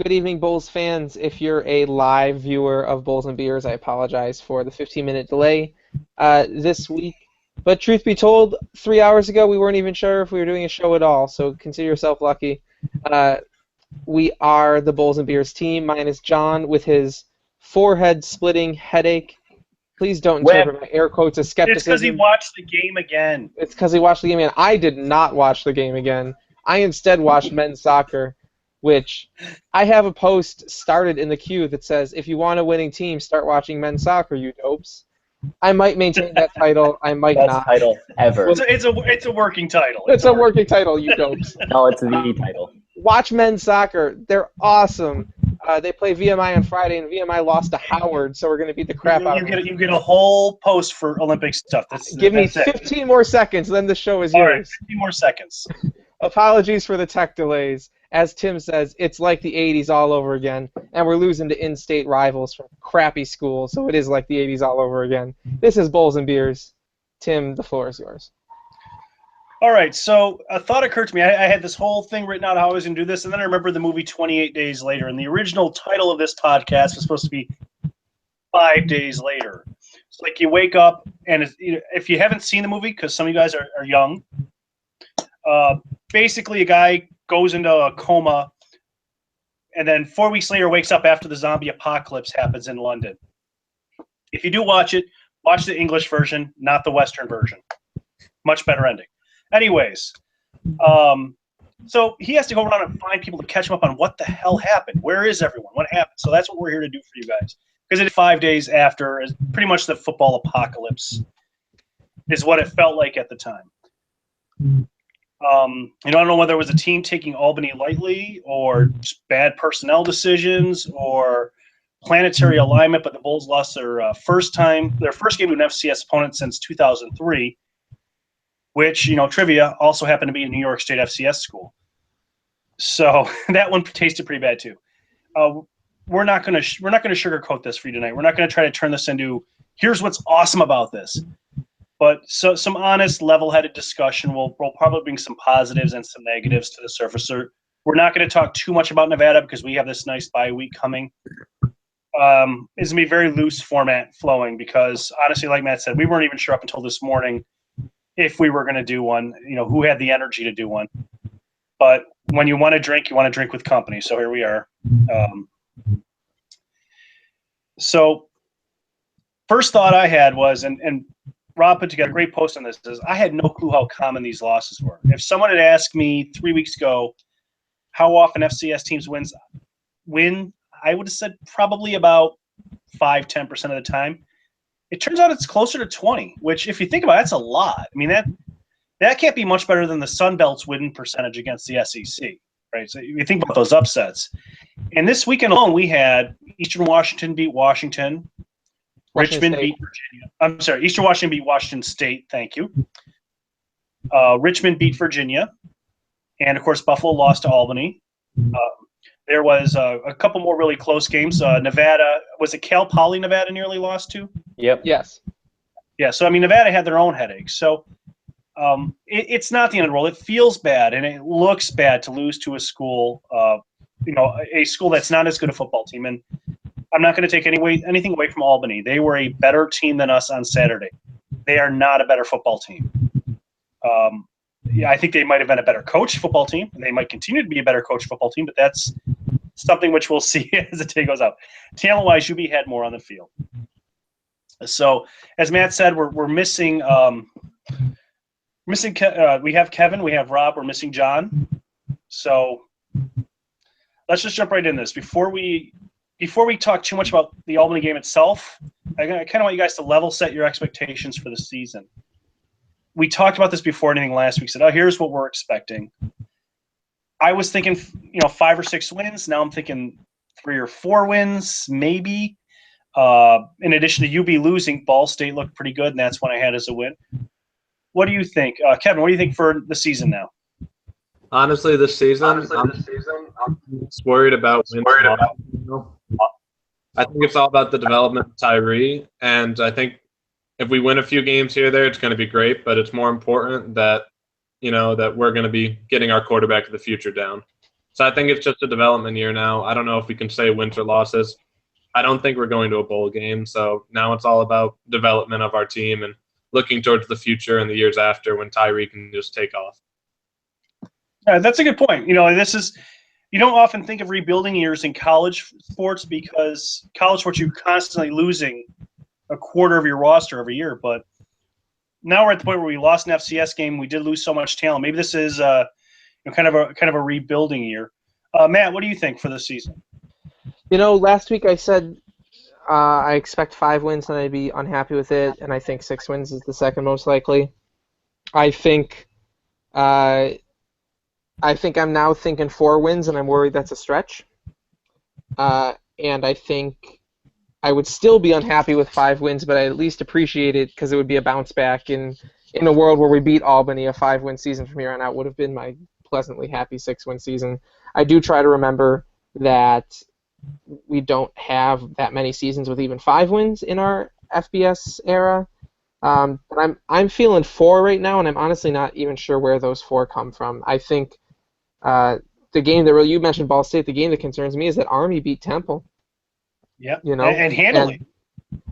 Good evening, Bulls fans. If you're a live viewer of Bulls and Beers, I apologize for the 15-minute delay this week. But truth be told, 3 hours ago, we weren't even sure if we were doing a show at all, so consider yourself lucky. We are the Bulls and Beers team, minus John with his forehead-splitting headache. Please don't interpret my air quotes as It's because he skepticism. watched the game again. It's because he watched the game again. I did not watch the game again. I instead watched men's soccer, which I have a post started in the queue that says, if you want a winning team, start watching men's soccer, you dopes. I might maintain that title. I might Best not. title ever. It's a working title. It's a working title, you dopes. No, it's the title. Watch men's soccer. They're awesome. They play VMI on Friday, and VMI lost to Howard, so we're going to beat the crap out of them. You get a whole post for Olympic stuff. Give me that's it. 15 more seconds, then the show is All yours. right, 15 more seconds. Apologies for the tech delays. As Tim says, it's like the 80s all over again, and we're losing to in-state rivals from crappy schools, so it is like the 80s all over again. This is Bulls and Beers. Tim, the floor is yours. All right, so a thought occurred to me. I had this whole thing written out how I was going to do this, and then I remember the movie 28 Days Later, and the original title of this podcast was supposed to be 5 Days Later. It's like you wake up, and if you haven't seen the movie, because some of you guys are young, basically a guy goes into a coma, and then 4 weeks later wakes up after the zombie apocalypse happens in London. If you do watch it, watch the English version, not the Western version. Much better ending. Anyways, so he has to go around and find people to catch him up on what the hell happened. Where is everyone? What happened? So that's what we're here to do for you guys. Because it's 5 days after, is pretty much the football apocalypse is what it felt like at the time. I don't know whether it was a team taking Albany lightly or just bad personnel decisions or planetary alignment, but the Bulls lost their first game to an FCS opponent since 2003. Which, trivia, also happened to be a New York State FCS school. So that one tasted pretty bad too. We're not going to sugarcoat this for you tonight. We're not going to try to turn this into here's what's awesome about this. But so some honest, level-headed discussion. We'll probably bring some positives and some negatives to the surface. So we're not going to talk too much about Nevada because we have this nice bye week coming. It's going to be very loose format flowing because honestly, like Matt said, we weren't even sure up until this morning if we were going to do one, who had the energy to do one. But when you want to drink with company. So here we are. So first thought I had was, and Rob put together a great post on this, is I had no clue how common these losses were. If someone had asked me 3 weeks ago how often FCS teams win, I would have said probably about 5-10% of the time. It turns out it's closer to 20, which if you think about it, that's a lot. I mean, that can't be much better than the Sun Belt's win percentage against the SEC, right? So you think about those upsets. And this weekend alone, we had Eastern Washington beat Washington. Richmond beat Virginia. I'm sorry, Eastern Washington beat Washington State. Thank you. Richmond beat Virginia. And, of course, Buffalo lost to Albany. There was a couple more really close games. Nevada, was it Cal Poly Nevada nearly lost to? Yep. Yes. Yeah, so, Nevada had their own headaches. So it's not the end of the world. It feels bad, and it looks bad to lose to a school, a school that's not as good a football team. And I'm not going to take anything away from Albany. They were a better team than us on Saturday. They are not a better football team. I think they might have been a better coach football team, and they might continue to be a better coach football team, but that's something which we'll see as the day goes out. Talent-wise, UB had more on the field. So, as Matt said, we're missing we have Kevin, we have Rob, we're missing John. So let's just jump right in this. Before we talk too much about the Albany game itself, I kind of want you guys to level set your expectations for the season. We talked about this before anything last week. Said, here's what we're expecting. I was thinking, 5 or 6 wins. Now I'm thinking 3 or 4 wins, maybe. In addition to UB losing, Ball State looked pretty good, and that's one I had as a win. What do you think, Kevin? What do you think for the season now? Honestly, this season, I'm just worried about wins. I think it's all about the development of Tyree, and I think if we win a few games here or there, it's going to be great. But it's more important that that we're going to be getting our quarterback of the future down. So I think it's just a development year now. I don't know if we can say wins or losses. I don't think we're going to a bowl game. So now it's all about development of our team and looking towards the future and the years after when Tyree can just take off. That's a good point. You don't often think of rebuilding years in college sports because college sports you're constantly losing a quarter of your roster every year. But now we're at the point where we lost an FCS game. We did lose so much talent. Maybe this is kind of a rebuilding year. Matt, what do you think for this season? Last week I said I expect 5 wins and I'd be unhappy with it, and I think 6 wins is the second most likely. I think I'm now thinking 4 wins, and I'm worried that's a stretch. And I think I would still be unhappy with 5 wins, but I at least appreciate it because it would be a bounce back in a world where we beat Albany. A 5-win season from here on out would have been my pleasantly happy 6-win season. I do try to remember that we don't have that many seasons with even 5 wins in our FBS era. But I'm feeling 4 right now, and I'm honestly not even sure where those 4 come from. I think the game that you mentioned, Ball State. The game that concerns me is that Army beat Temple. Yeah, and handily.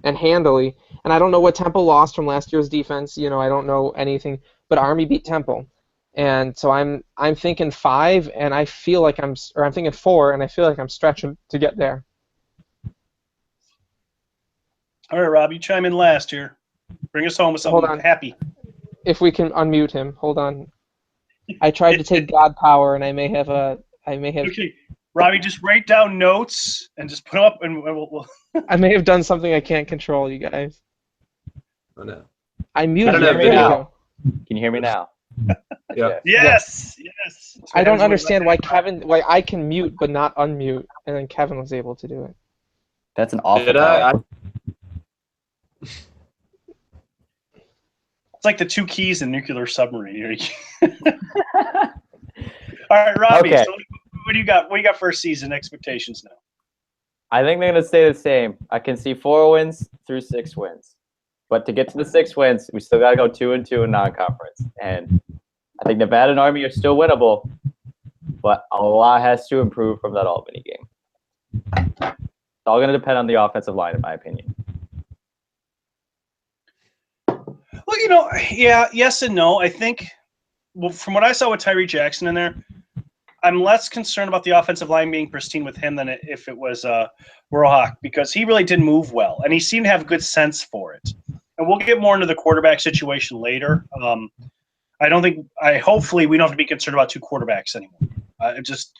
And handily. And I don't know what Temple lost from last year's defense. I don't know anything. But Army beat Temple. And so I'm thinking 5, and I feel like I'm thinking 4, and I feel like I'm stretching to get there. All right, Rob, you chime in last here. Bring us home with something happy. If we can unmute him, hold on. I tried to take God power, and I may have. Okay, Robbie, just write down notes and just put them up, and we'll. I may have done something I can't control, you guys. Oh no. I muted I don't you. know. Can you hear me now? Yeah. Yes. I don't understand why I can mute but not unmute, and then Kevin was able to do it. That's an awful Did power. It's like the 2 keys in nuclear submarine. All right, Robbie. Okay. So what do you got? What do you got for season expectations now? I think they're going to stay the same. I can see 4 wins through 6 wins. But to get to the 6 wins, we still got to go 2-2 in non-conference. And I think Nevada and Army are still winnable, but a lot has to improve from that Albany game. It's all going to depend on the offensive line, in my opinion. Well, yes and no. I think, from what I saw with Tyree Jackson in there, I'm less concerned about the offensive line being pristine with him than if it was Rohak, because he really did move well, and he seemed to have good sense for it. And we'll get more into the quarterback situation later. Hopefully we don't have to be concerned about 2 quarterbacks anymore. Just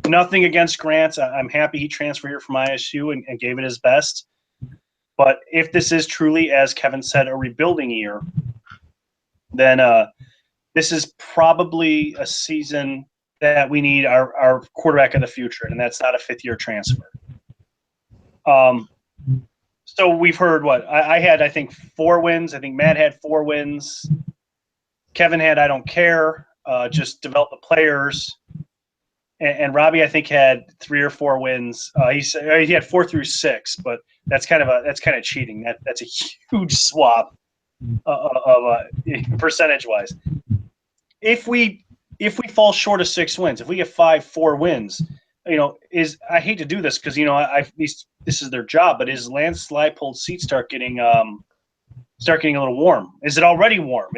nothing against Grant. I'm happy he transferred here from ISU and gave it his best. But if this is truly, as Kevin said, a rebuilding year, then this is probably a season that we need our quarterback of the future, and that's not a 5th-year transfer. So we've heard what? I had, I think, 4 wins. I think Matt had 4 wins. Kevin had I don't care, just develop the players. And Robbie, I think, had 3 or 4 wins. He had 4 through 6, but that's kind of cheating. That's a huge swap of percentage-wise. If we fall short of 6 wins, if we get 4 wins, I hate to do this because this is their job, but is Lance Leipold's seat start getting a little warm? Is it already warm?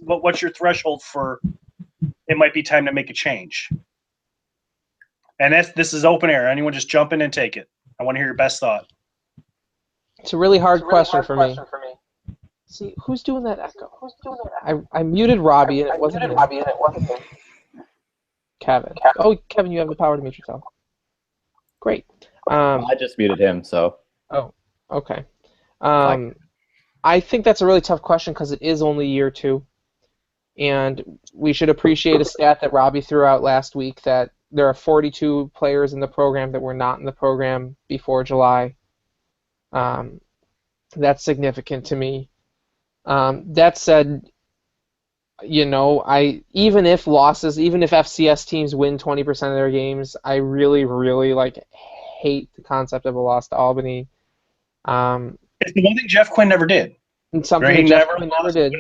What's your threshold for it might be time to make a change? And this is open air. Anyone just jump in and take it. I want to hear your best thought. It's a really hard question for me. See, who's doing that echo? I muted Robbie, and it wasn't him. Kevin. Oh, Kevin, you have the power to mute yourself. Great. I just muted him, so. Oh, okay. I think that's a really tough question because it is only year 2. And we should appreciate a stat that Robbie threw out last week that there are 42 players in the program that were not in the program before July. That's significant to me. That said, even if FCS teams win 20% of their games, I really, really hate the concept of a loss to Albany. It's the one thing Jeff Quinn never did. And something that Jeff Quinn never did.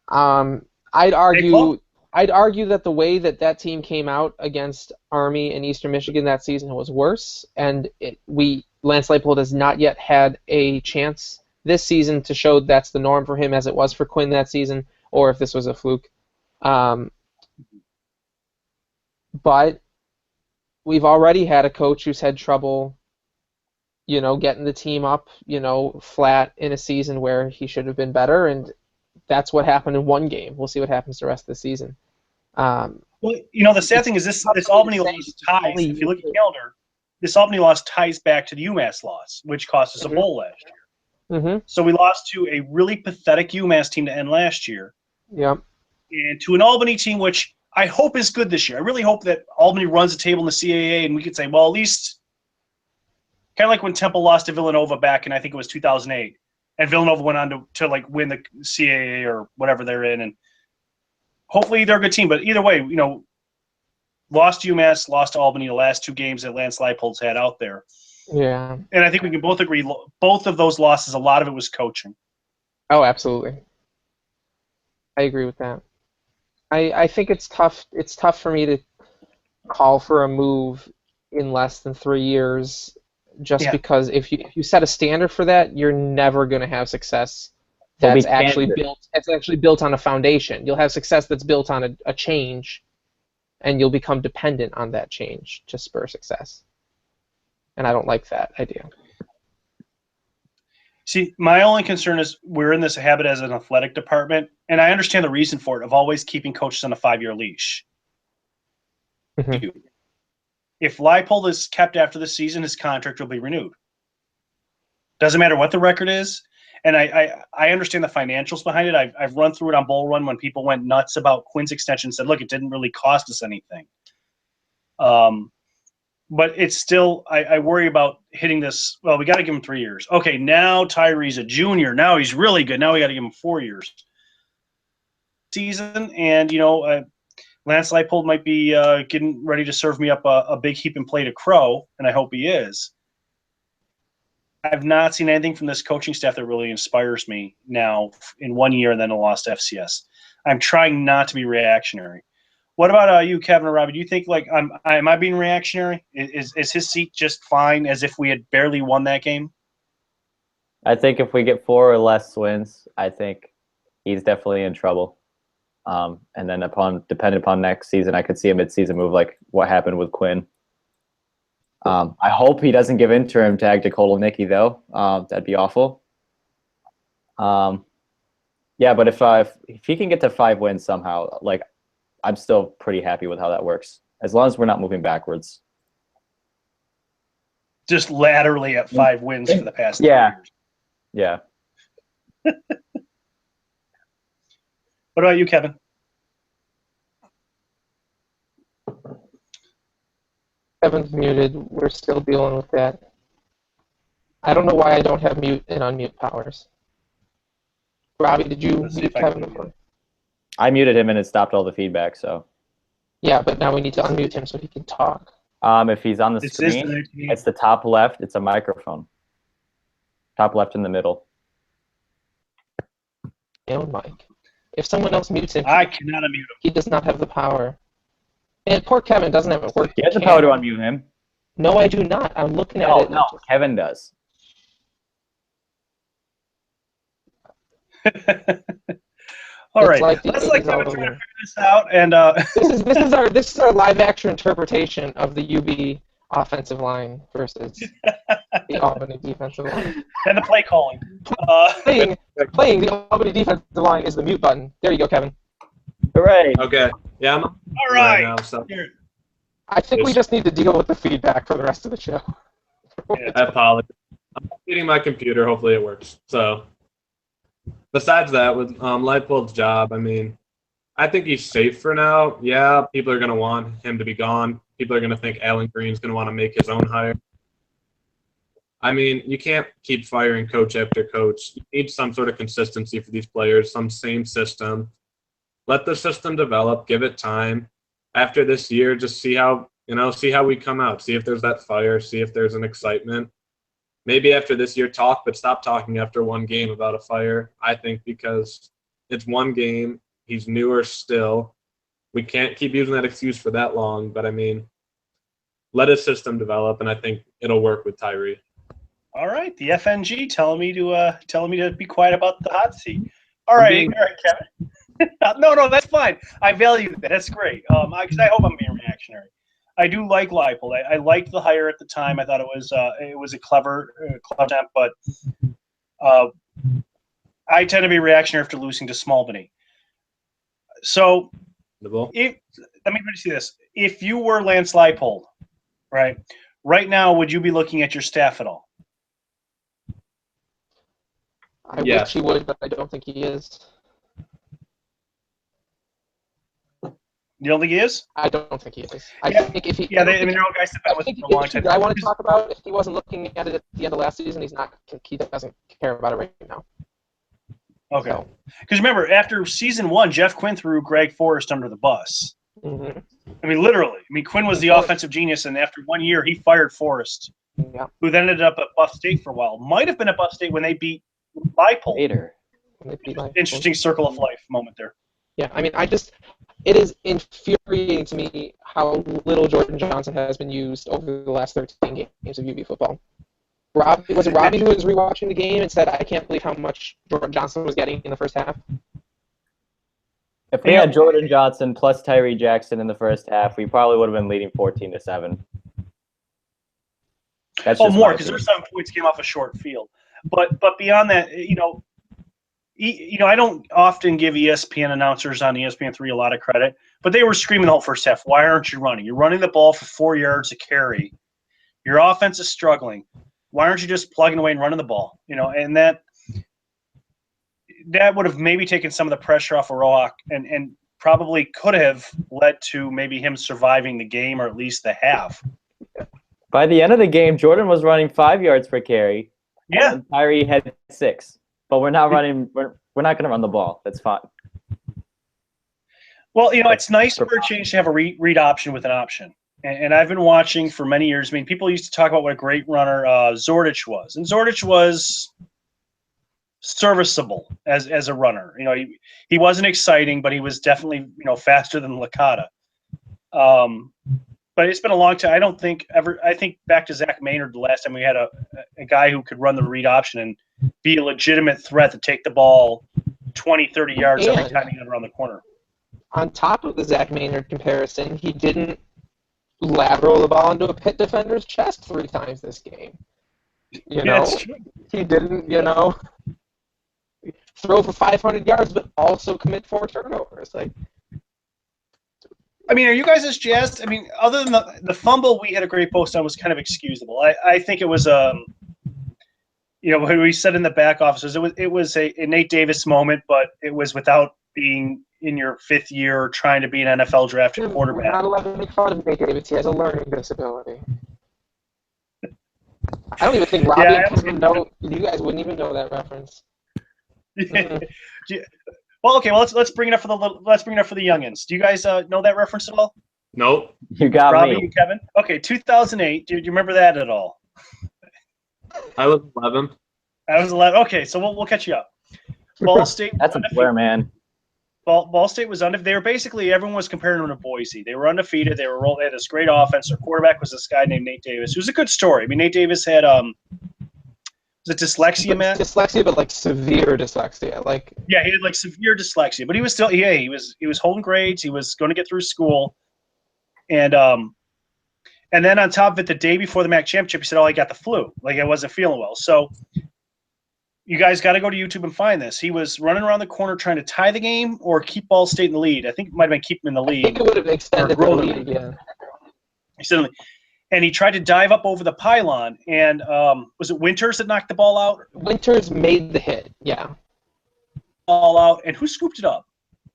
I'd argue I'd argue that the way that team came out against Army and Eastern Michigan that season was worse, and Lance Leipold has not yet had a chance this season to show that's the norm for him as it was for Quinn that season, or if this was a fluke. But we've already had a coach who's had trouble, getting the team up, flat in a season where he should have been better, and that's what happened in one game. We'll see what happens the rest of the season. Well, the sad thing is this Albany loss ties. If you look at the calendar, this Albany loss ties back to the UMass loss, which cost us a bowl last year. Mm-hmm. So we lost to a really pathetic UMass team to end last year. Yep. And to an Albany team, which I hope is good this year. I really hope that Albany runs the table in the CAA, and we could say, well, at least kind of like when Temple lost to Villanova back in, I think it was 2008, and Villanova went on to win the CAA or whatever they're in, and hopefully they're a good team. But either way, lost to UMass, lost to Albany the last two games that Lance Leipold's had out there. Yeah. And I think we can both agree both of those losses, a lot of it was coaching. Oh, absolutely. I agree with that. I think it's tough. It's tough for me to call for a move in less than 3 years, just because if you set a standard for that, you're never going to have success. That's actually built on a foundation. You'll have success that's built on a change, and you'll become dependent on that change to spur success. And I don't like that idea. See, my only concern is we're in this habit as an athletic department, and I understand the reason for it, of always keeping coaches on a 5-year leash. Mm-hmm. If Leipold is kept after the season, his contract will be renewed. Doesn't matter what the record is. And I understand the financials behind it. I've run through it on Bull Run when people went nuts about Quinn's extension and said, look, it didn't really cost us anything. But it's still, I worry about hitting this. Well, we got to give him 3 years. Okay, now Tyree's a junior. Now he's really good. Now we got to give him 4 years. Season, and, Lance Leipold might be getting ready to serve me up a big heap and plate of crow, and I hope he is. I've not seen anything from this coaching staff that really inspires me now in 1 year and then a lost FCS. I'm trying not to be reactionary. What about you, Kevin or Robbie? Do you think, am I being reactionary? Is his seat just fine as if we had barely won that game? I think if we get 4 or less wins, I think he's definitely in trouble. And then depending upon next season, I could see a midseason move like what happened with Quinn. I hope he doesn't give interim tag to Kolonicki, though. That'd be awful. Yeah, but if he can get to 5 wins somehow, I'm still pretty happy with how that works, as long as we're not moving backwards. Just laterally at 5 wins for the past 3 years. Yeah. What about you, Kevin? Kevin's muted. We're still dealing with that. I don't know why I don't have mute and unmute powers. Robbie, did you mute Kevin? I muted him and it stopped all the feedback, so. Yeah, but now we need to unmute him so he can talk. If he's on the screen, it's the top left. It's a microphone. Top left in the middle. Own mic. If someone else mutes him, I cannot unmute him. He does not have the power. And poor Kevin doesn't have it work. He has the power to unmute him. No, I do not. I'm looking at it. No, Kevin does. All right, let's Kevin try to figure this out. And this is our live action interpretation of the UB offensive line versus the Albany defensive line. And the play calling. Playing the Albany defensive line is the mute button. There you go, Kevin. Hooray! Okay. Yeah. All right. Now, so. I think we just need to deal with the feedback for the rest of the show. I apologize. I'm updating my computer. Hopefully it works. So, besides that, with Leipold's job, I think he's safe for now. Yeah, people are going to want him to be gone. People are going to think Alan Green's going to want to make his own hire. You can't keep firing coach after coach. You need some sort of consistency for these players, some same system. Let the system develop. Give it time. After this year, just see how we come out. See if there's that fire. See if there's an excitement. Maybe after this year talk, but stop talking after one game about a fire. I think because it's one game. He's newer still. we can't keep using that excuse for that long. But I mean, let his system develop, and I think it'll work with Tyree. All right, the FNG telling me to be quiet about the hot seat. All right, Kevin. No, that's fine. I value that. That's great. Because I hope I'm being reactionary. I do like Leipold. I liked the hire at the time. I thought it was a clever attempt, but I tend to be reactionary after losing to Smallbany. So, let me see this. If you were Lance Leipold, right now, would you be looking at your staff at all? I wish he would, but I don't think he is. You don't think he is? I don't think he is. I think if he, they're all guys that been with him for a long time. I want to talk about if he wasn't looking at it at the end of last season, he's not. He doesn't care about it right now. Okay. Because remember, after season 1, Jeff Quinn threw Greg Forrest under the bus. Mm-hmm. I mean, literally. I mean, Quinn was the offensive genius, and after 1 year, he fired Forrest, who then ended up at Buff State for a while. Might have been at Buff State when they beat Leipold. Later. Interesting circle of life moment there. Yeah, I mean, it is infuriating to me how little Jordan Johnson has been used over the last 13 games of UB football. Was it Robbie who was rewatching the game and said, I can't believe how much Jordan Johnson was getting in the first half? If we had Jordan Johnson plus Tyree Jackson in the first half, we probably would have been leading 14-7. That's more, because their 7 points came off a short field. But beyond that, I don't often give ESPN announcers on ESPN3 a lot of credit, but they were screaming the whole first half, why aren't you running? You're running the ball for 4 yards a carry. Your offense is struggling. Why aren't you just plugging away and running the ball? And that would have maybe taken some of the pressure off of Roach and probably could have led to maybe him surviving the game or at least the half. By the end of the game, Jordan was running 5 yards per carry. Yeah. And Tyree had 6. But we're not running. We're not going to run the ball. That's fine. Well, it's nice for a change to have a read option with an option. And I've been watching for many years. I mean, people used to talk about what a great runner Zordich was, and Zordich was serviceable as a runner. He wasn't exciting, but he was definitely faster than Licata. But it's been a long time. I think back to Zach Maynard the last time we had a guy who could run the read option and be a legitimate threat to take the ball 20, 30 yards every time he got around the corner. On top of the Zach Maynard comparison, he didn't lateral the ball into a pit defender's chest 3 times this game. That's true. He didn't, throw for 500 yards, but also commit 4 turnovers. I mean, are you guys as jazzed? I mean, other than the fumble we had a great post on was kind of excusable. I think it was what we said in the back offices, it was a Nate Davis moment, but it was without being in your 5th year trying to be an NFL drafted quarterback. We're not allowed to make fun of Nate Davis. He has a learning disability. I don't even think Robbie know. You guys wouldn't even know that reference. Well, okay. Well, let's bring it up for the youngins. Do you guys know that reference at all? Nope. You got Robbie me. and Kevin. Okay, 2008. Do you remember that at all? I was 11. I was 11. Okay, so we'll catch you up. Ball State. That's a blur, man. Ball State was undefeated. They were basically, everyone was comparing them to Boise. They were undefeated. They had this great offense. Their quarterback was this guy named Nate Davis. It was a good story. I mean, Nate Davis had was it dyslexia, Matt? Dyslexia, but severe dyslexia. Yeah, he had severe dyslexia, but he was still he was holding grades. He was going to get through school, and then on top of it, the day before the MAC championship, he said, "Oh, I got the flu. I wasn't feeling well." So you guys got to go to YouTube and find this. He was running around the corner trying to tie the game or keep Ball State in the lead. I think it might have been keep him in the lead. I think it would have extended the lead, yeah. And he tried to dive up over the pylon, and was it Winters that knocked the ball out? Winters made the hit, yeah. Ball out, and who scooped it up?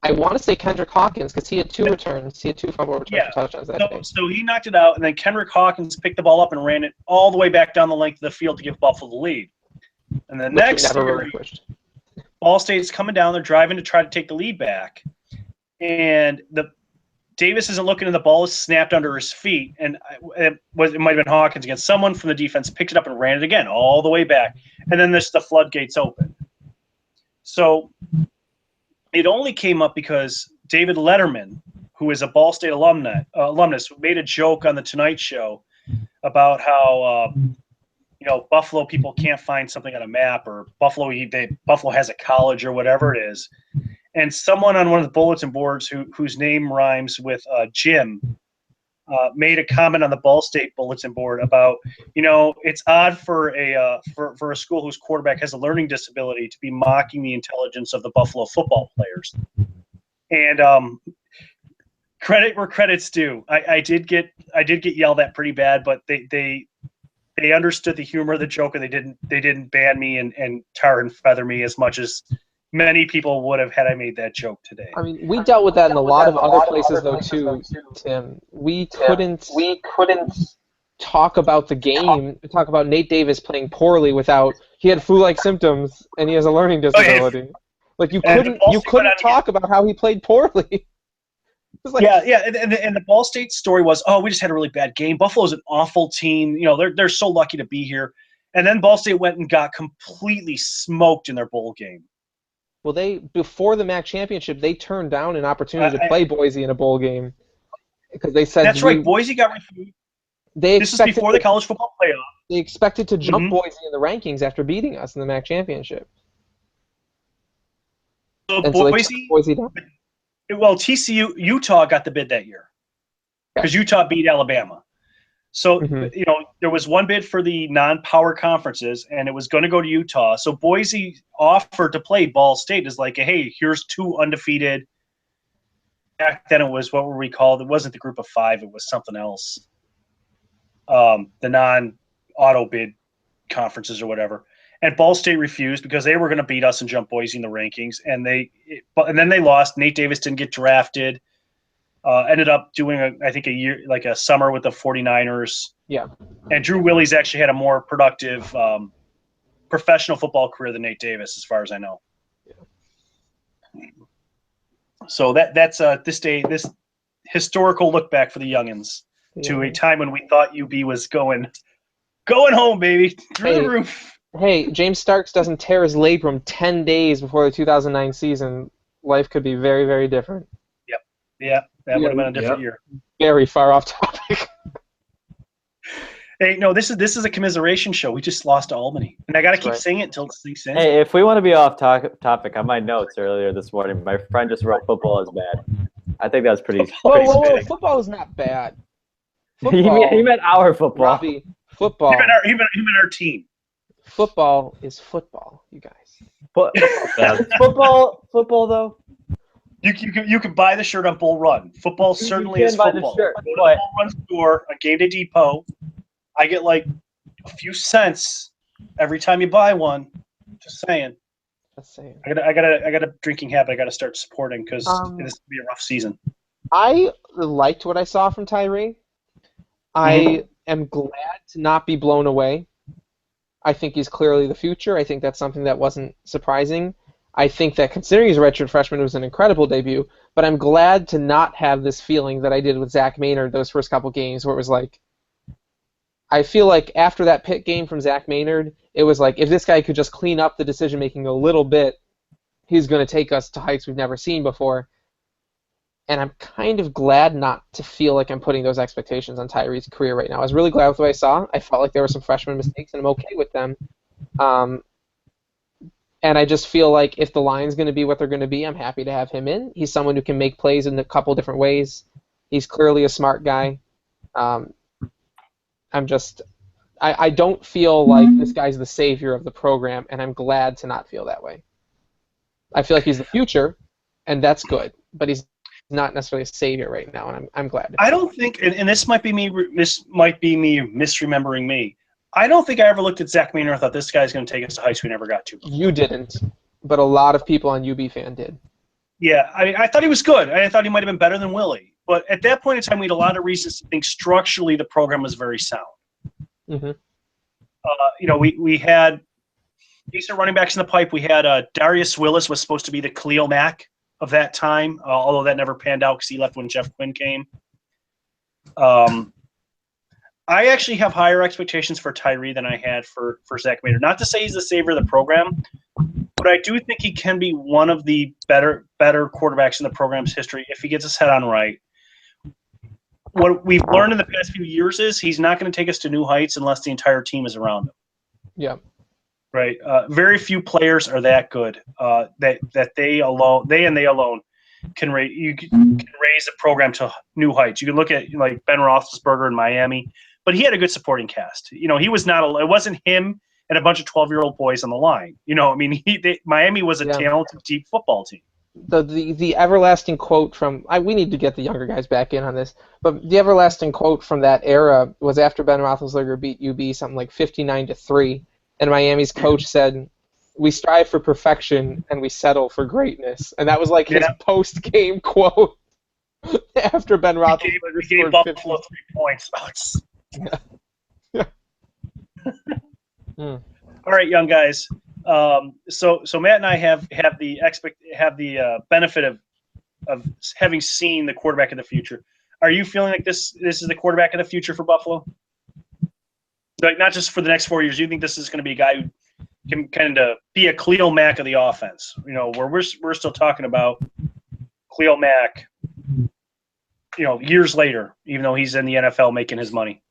I want to say Kendrick Hawkins, because he had 2 returns. He had 2 fumble returns for touchdowns that day. So he knocked it out, and then Kendrick Hawkins picked the ball up and ran it all the way back down the length of the field to give Buffalo the lead. And the next series, Ball State's coming down. They're driving to try to take the lead back, and Davis isn't looking, and the ball is snapped under his feet, and it might have been Hawkins again. Someone from the defense picked it up and ran it again all the way back, and then the floodgates open. So it only came up because David Letterman, who is a Ball State alumnus, made a joke on the Tonight Show about how Buffalo people can't find something on a map, or Buffalo has a college or whatever it is. And someone on one of the bulletin boards whose name rhymes with Jim made a comment on the Ball State bulletin board about, it's odd for a school whose quarterback has a learning disability to be mocking the intelligence of the Buffalo football players. And credit where credit's due. I did get yelled at pretty bad, but they understood the humor of the joke, and they didn't ban me and tar and feather me as much as many people would have had I made that joke today. I mean, we dealt with that in a lot of other places, though, too, Tim. We couldn't talk about the game, talk about Nate Davis playing poorly without he had flu-like symptoms and he has a learning disability. Like you couldn't talk about how he played poorly. Like, yeah, and the Ball State story was, we just had a really bad game. Buffalo's an awful team. They're so lucky to be here. And then Ball State went and got completely smoked in their bowl game. Well, before the MAC championship, they turned down an opportunity to play Boise in a bowl game because they said that's right. Boise got refused. This is before the college football playoff. They expected to jump Boise in the rankings after beating us in the MAC championship. So Boise down. Well, TCU, Utah got the bid that year because Utah beat Alabama. So, there was one bid for the non-power conferences, and it was going to go to Utah. So Boise offered to play Ball State as like, hey, here's two undefeated. Back then it was, what were we called? It wasn't the group of five. It was something else. The non-auto bid conferences or whatever. And Ball State refused because they were going to beat us and jump Boise in the rankings. And then they lost. Nate Davis didn't get drafted. Ended up doing, a year, like a summer with the 49ers. Yeah. And Drew Willies actually had a more productive professional football career than Nate Davis, as far as I know. Yeah. So that's this historical look back for the youngins to a time when we thought UB was going home, baby, through the roof. Hey, James Starks doesn't tear his labrum 10 days before the 2009 season. Life could be very, very different. Yep. Yeah, that would have been a different year. Very far off topic. Hey, no, this is a commiseration show. We just lost to Albany, and I got to keep saying it until it sinks in. Hey, if we want to be off topic, on my notes earlier this morning, my friend just wrote football is bad. I think that's pretty. Whoa! Football is not bad. Football, he meant our football. Robbie, football. He meant our team. Football is football, you guys. Football though. You can buy the shirt on Bull Run. Football certainly is football. Go to the Bull Run store on Game Day Depot. I get like a few cents every time you buy one. Just saying. I got a drinking habit. I got to start supporting because this will be a rough season. I liked what I saw from Tyree. I am glad to not be blown away. I think he's clearly the future. I think that's something that wasn't surprising. I think that considering he's a redshirt freshman, it was an incredible debut, but I'm glad to not have this feeling that I did with Zach Maynard those first couple games where it was like, I feel like after that Pitt game from Zach Maynard, it was like, if this guy could just clean up the decision-making a little bit, he's going to take us to heights we've never seen before. And I'm kind of glad not to feel like I'm putting those expectations on Tyree's career right now. I was really glad with what I saw. I felt like there were some freshman mistakes, and I'm okay with them. And I just feel like if the line's going to be what they're going to be, I'm happy to have him in. He's someone who can make plays in a couple different ways. He's clearly a smart guy. I don't feel like this guy's the savior of the program, and I'm glad to not feel that way. I feel like he's the future, and that's good, but he's not necessarily a savior right now, and I'm glad. I don't think, and this might be me misremembering me. I don't think I ever looked at Zach Maynard and thought this guy's going to take us to heights we never got to. You didn't, but a lot of people on UB fan did. Yeah, I thought he was good. I thought he might have been better than Willie. But at that point in time, we had a lot of reasons to think structurally the program was very sound. Mm-hmm. We had decent running backs in the pipe. We had Darius Willis was supposed to be the Khalil Mack of that time, although that never panned out because he left when Jeff Quinn came. I actually have higher expectations for Tyree than I had for Zach Maynard. Not to say he's the savior of the program, but I do think he can be one of the better quarterbacks in the program's history if he gets his head on right. what we've learned in the past few years is he's not going to take us to new heights unless the entire team is around him. Yeah. Right. Very few players are that good that they alone can raise. You can raise the program to new heights. You can look at like Ben Roethlisberger in Miami, but he had a good supporting cast. You know, he was not. It wasn't him and a bunch of 12-year-old boys on the line. You know, I mean, Miami was a talented, deep football team. The everlasting quote from we need to get the younger guys back in on this, but the everlasting quote from that era was after Ben Roethlisberger beat UB something like 59-3, and Miami's coach said, "We strive for perfection and we settle for greatness," and that was like his post-game quote after Ben Roethlisberger he gave Buffalo 3 points. All right, young guys. So Matt and I have the benefit of having seen the quarterback of the future. Are you feeling like this is the quarterback of the future for Buffalo? Like not just for the next 4 years. Do you think this is going to be a guy who can kind of be a Khalil Mack of the offense? You know, where we're still talking about Khalil Mack, you know, years later, even though he's in the NFL making his money.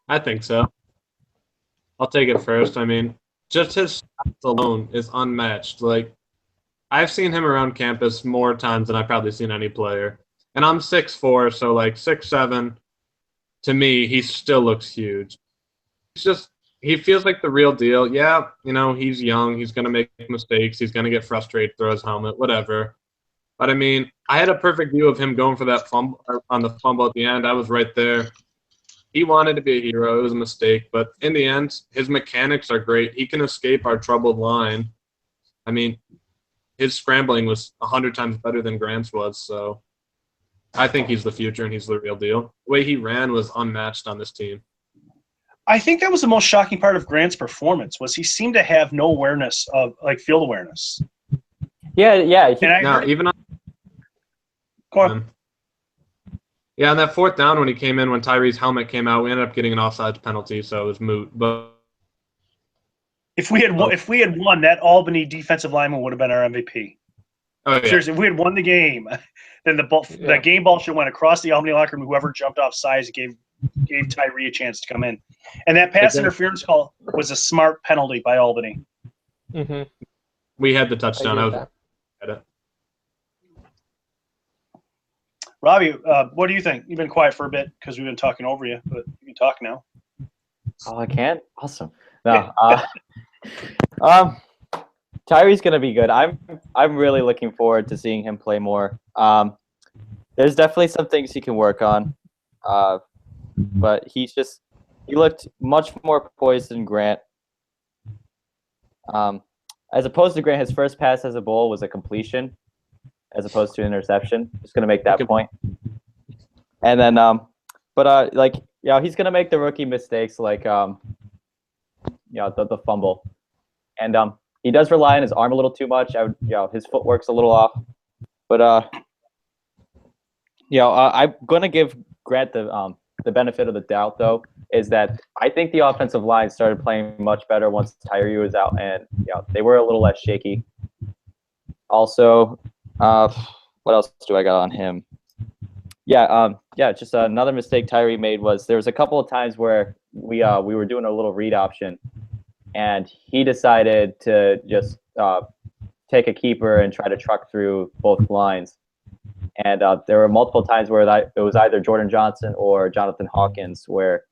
I think so. I'll take it first. I mean, just his stats alone is unmatched. Like, I've seen him around campus more times than I've probably seen any player. And I'm 6'4", so like 6'7", to me, he still looks huge. He feels like the real deal. Yeah, you know, he's young. He's going to make mistakes. He's going to get frustrated, throw his helmet, whatever. But, I mean, I had a perfect view of him going for that fumble on the fumble at the end. I was right there. He wanted to be a hero. It was a mistake. But in the end, his mechanics are great. He can escape our troubled line. I mean, his scrambling was 100 times better than Grant's was. So I think he's the future and he's the real deal. The way he ran was unmatched on this team. I think that was the most shocking part of Grant's performance was he seemed to have no awareness of like field awareness. Yeah. Go on. Yeah, on that fourth down when he came in, when Tyree's helmet came out, we ended up getting an offsides penalty, so it was moot. But if we had won, that Albany defensive lineman would have been our MVP. Oh, yeah. Seriously, if we had won the game, then the game ball should have went across the Albany locker room. Whoever jumped off sides gave Tyree a chance to come in, and that pass interference call was a smart penalty by Albany. Mm-hmm. We had the touchdown. I was at it. Robbie, what do you think? You've been quiet for a bit because we've been talking over you, but you can talk now. Oh, I can? Awesome. No, Tyree's gonna be good. I'm really looking forward to seeing him play more. There's definitely some things he can work on, but he looked much more poised than Grant. As opposed to Grant, his first pass as a bowl was a completion, as opposed to an interception. Just gonna make that point. And then, he's gonna make the rookie mistakes, like the fumble, and he does rely on his arm a little too much. His footwork's a little off, but I'm gonna give Grant the benefit of the doubt, though, is that I think the offensive line started playing much better once Tyree was out, and they were a little less shaky. Also, what else do I got on him? Just another mistake Tyree made was there was a couple of times where we were doing a little read option, and he decided to just take a keeper and try to truck through both lines. And there were multiple times where it was either Jordan Johnson or Jonathan Hawkins where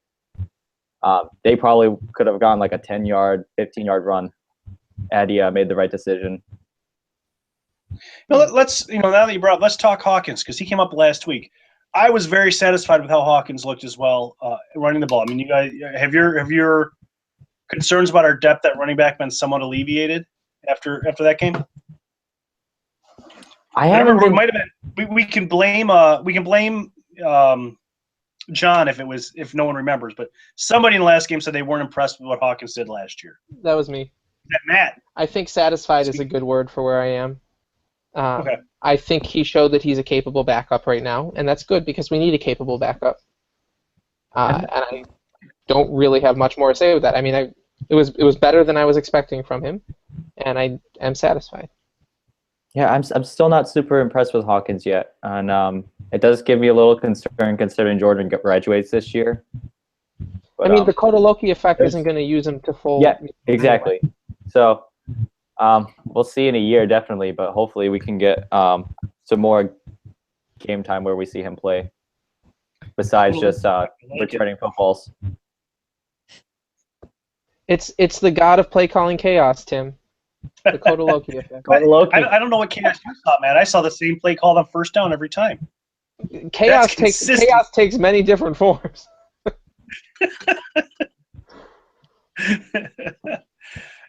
they probably could have gone like a 10-yard, 15-yard run had he made the right decision. Now let's now that you brought up, let's talk Hawkins because he came up last week. I was very satisfied with how Hawkins looked as well running the ball. I mean, you guys have your concerns about our depth at running back been somewhat alleviated after that game? We can blame John if no one remembers, but somebody in the last game said they weren't impressed with what Hawkins did last year. That was me. Is that Matt? I think satisfied is a good word for where I am. Okay. I think he showed that he's a capable backup right now, and that's good because we need a capable backup. And I don't really have much more to say with that. I mean, it was better than I was expecting from him, and I am satisfied. Yeah, I'm still not super impressed with Hawkins yet, and it does give me a little concern considering Jordan graduates this year. But I mean, the Kodaloki effect there's- isn't going to use him to full. yeah, anyway. exactly. So we'll see in a year definitely, but hopefully we can get some more game time where we see him play, besides just returning footballs. It's the god of play calling chaos, Tim. The Kodaloki effect. I don't know what chaos you saw, man. I saw the same play called on first down every time. Chaos consistent. takes many different forms.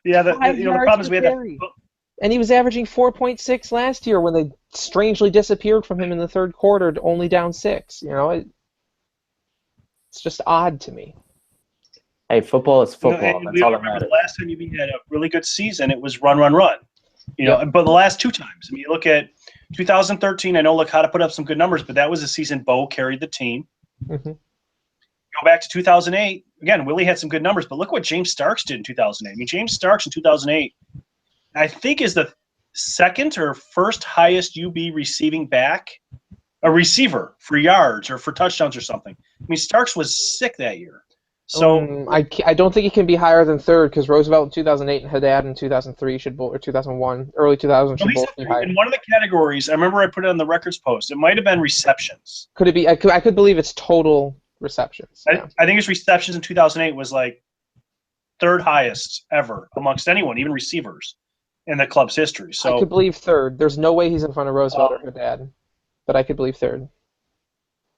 Yeah, the 5 yards problem is per we had that. carry. And he was averaging 4.6 last year when they strangely disappeared from him in the third quarter, to only down 6. It's just odd to me. Hey, football is football. And That's we all all that remember matters. the last time UB had a really good season, it was run, run, run. But the last 2 times, I mean, you look at 2013. I know Licata put up some good numbers, but that was a season Bo carried the team. Mm-hmm. Go back to 2008. Again, Willie had some good numbers, but look what James Starks did in 2008. I mean, James Starks in 2008, I think, is the second or first highest UB receiving back, a receiver for yards or for touchdowns or something. I mean, Starks was sick that year. So I don't think he can be higher than third because Roosevelt in 2008 and Haddad in 2003 or 2001, early 2000 should both be higher. in one of the categories, I remember I put it on the records post. It might have been receptions. Could it be? I could believe it's total receptions. Yeah. I think his receptions in 2008 was like third highest ever amongst anyone, even receivers, in the club's history. So I could believe third. There's no way he's in front of Roosevelt or Haddad, but I could believe third.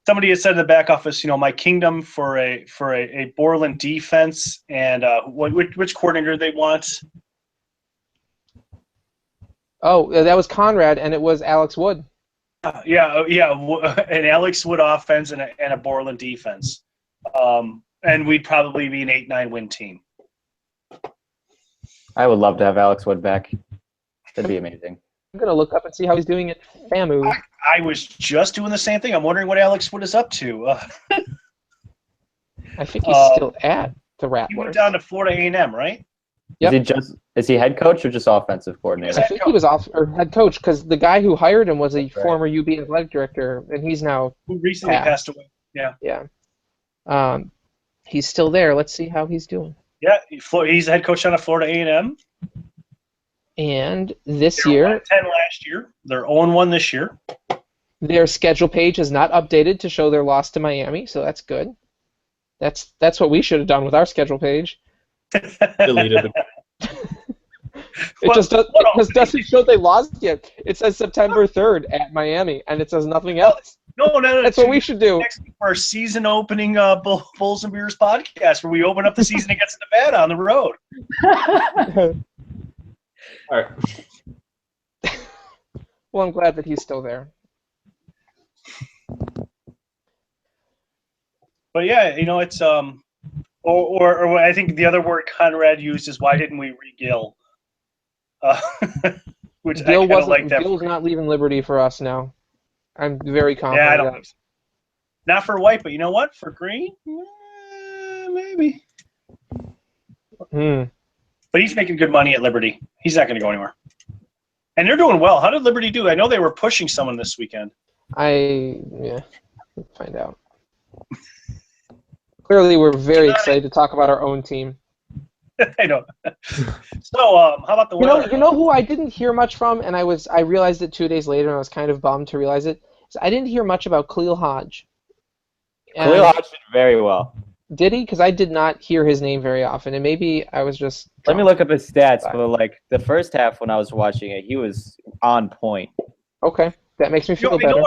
somebody had said in the back office, my kingdom for a Borland defense, and which coordinator they want. Oh, that was Conrad, and it was Alex Wood. An Alex Wood offense and a Borland defense, and we'd probably be an 8-9 win team. I would love to have Alex Wood back. That'd be amazing. I'm gonna look up and see how he's doing at FAMU. I was just doing the same thing. I'm wondering what Alex Wood is up to. I think he's still at the Rattlers. He went down to Florida A&M, right? Yep. Is he head coach or just offensive coordinator? I think he was head coach because the guy who hired him was a former UB athletic director, and he's now who recently passed away. Yeah. He's still there. Let's see how he's doing. Yeah, he's the head coach down at Florida A&M. And this They were year, 10 last year. They're 0-1 this year. their schedule page is not updated to show their loss to Miami, so that's good. That's what we should have done with our schedule page. Deleted it. It doesn't show they lost yet. It says September 3rd at Miami, and it says nothing else. No. That's what we should do. Next week for our season opening Bulls and Beers podcast, where we open up the season against Nevada on the road. All right. Well, I'm glad that he's still there. But yeah, it's or I think the other word Conrad used is why didn't we re-Gill? Which Gill I kind of like that. Gill's not leaving Liberty for us now. I'm very confident. Yeah, I don't think so. Not for white, but you know what? For green, maybe. But he's making good money at Liberty. He's not going to go anywhere. And they're doing well. How did Liberty do? I know they were pushing someone this weekend. We'll find out. Clearly, we're very excited to talk about our own team. I know. So, how about the weather? You know who I didn't hear much from, and I realized it 2 days later, and I was kind of bummed to realize it. So I didn't hear much about Khalil Hodge. Khalil Hodge did very well. Did he? Because I did not hear his name very often, and maybe I was just. Let me look up his stats. But the first half when I was watching it, he was on point. Okay, that makes me feel better.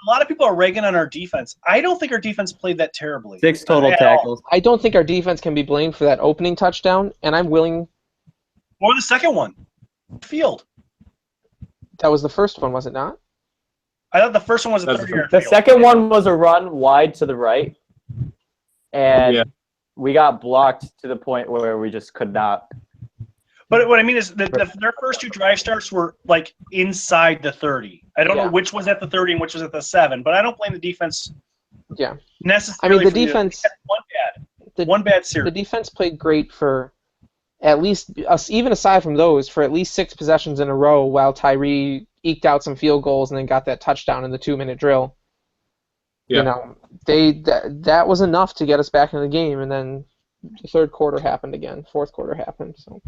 A lot of people are ragging on our defense. I don't think our defense played that terribly. 6 total tackles. I don't think our defense can be blamed for that opening touchdown, and I'm willing. Or the second one. Field. That was the first one, was it not? I thought the first one was a 30-yard The field. second one was a run wide to the right, and we got blocked to the point where we just could not. But what I mean is that their first 2 drive starts were like inside the 30. I don't know which was at the 30 and which was at the 7, but I don't blame the defense. Yeah. Necessarily. I mean, the defense. One bad series. The defense played great for at least, even aside from those, for at least 6 possessions in a row, while Tyree eked out some field goals and then got that touchdown in the 2-minute drill. Yeah. You know, that was enough to get us back in the game, and then the third quarter happened again. Fourth quarter happened. So.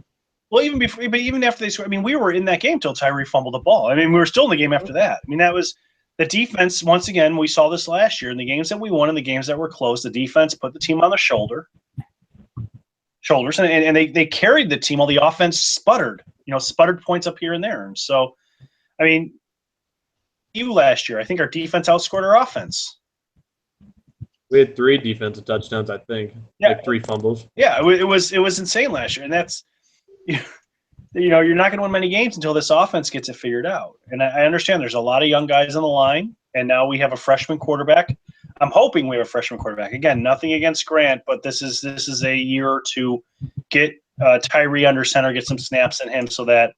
Well, even after they scored, I mean, we were in that game till Tyree fumbled the ball. I mean, we were still in the game after that. I mean, that was the defense. Once again, we saw this last year in the games that we won and the games that were close. The defense put the team on the shoulders, and they carried the team while the offense sputtered. Sputtered points up here and there. And so, I mean, last year, I think our defense outscored our offense. We had 3 defensive touchdowns, I think. Yeah. Like 3 fumbles. Yeah, it was insane last year, and that's you're not going to win many games until this offense gets it figured out. And I understand there's a lot of young guys on the line, and now we have a freshman quarterback. I'm hoping we have a freshman quarterback. Again, nothing against Grant, but this is a year to get Tyree under center, get some snaps in him, so that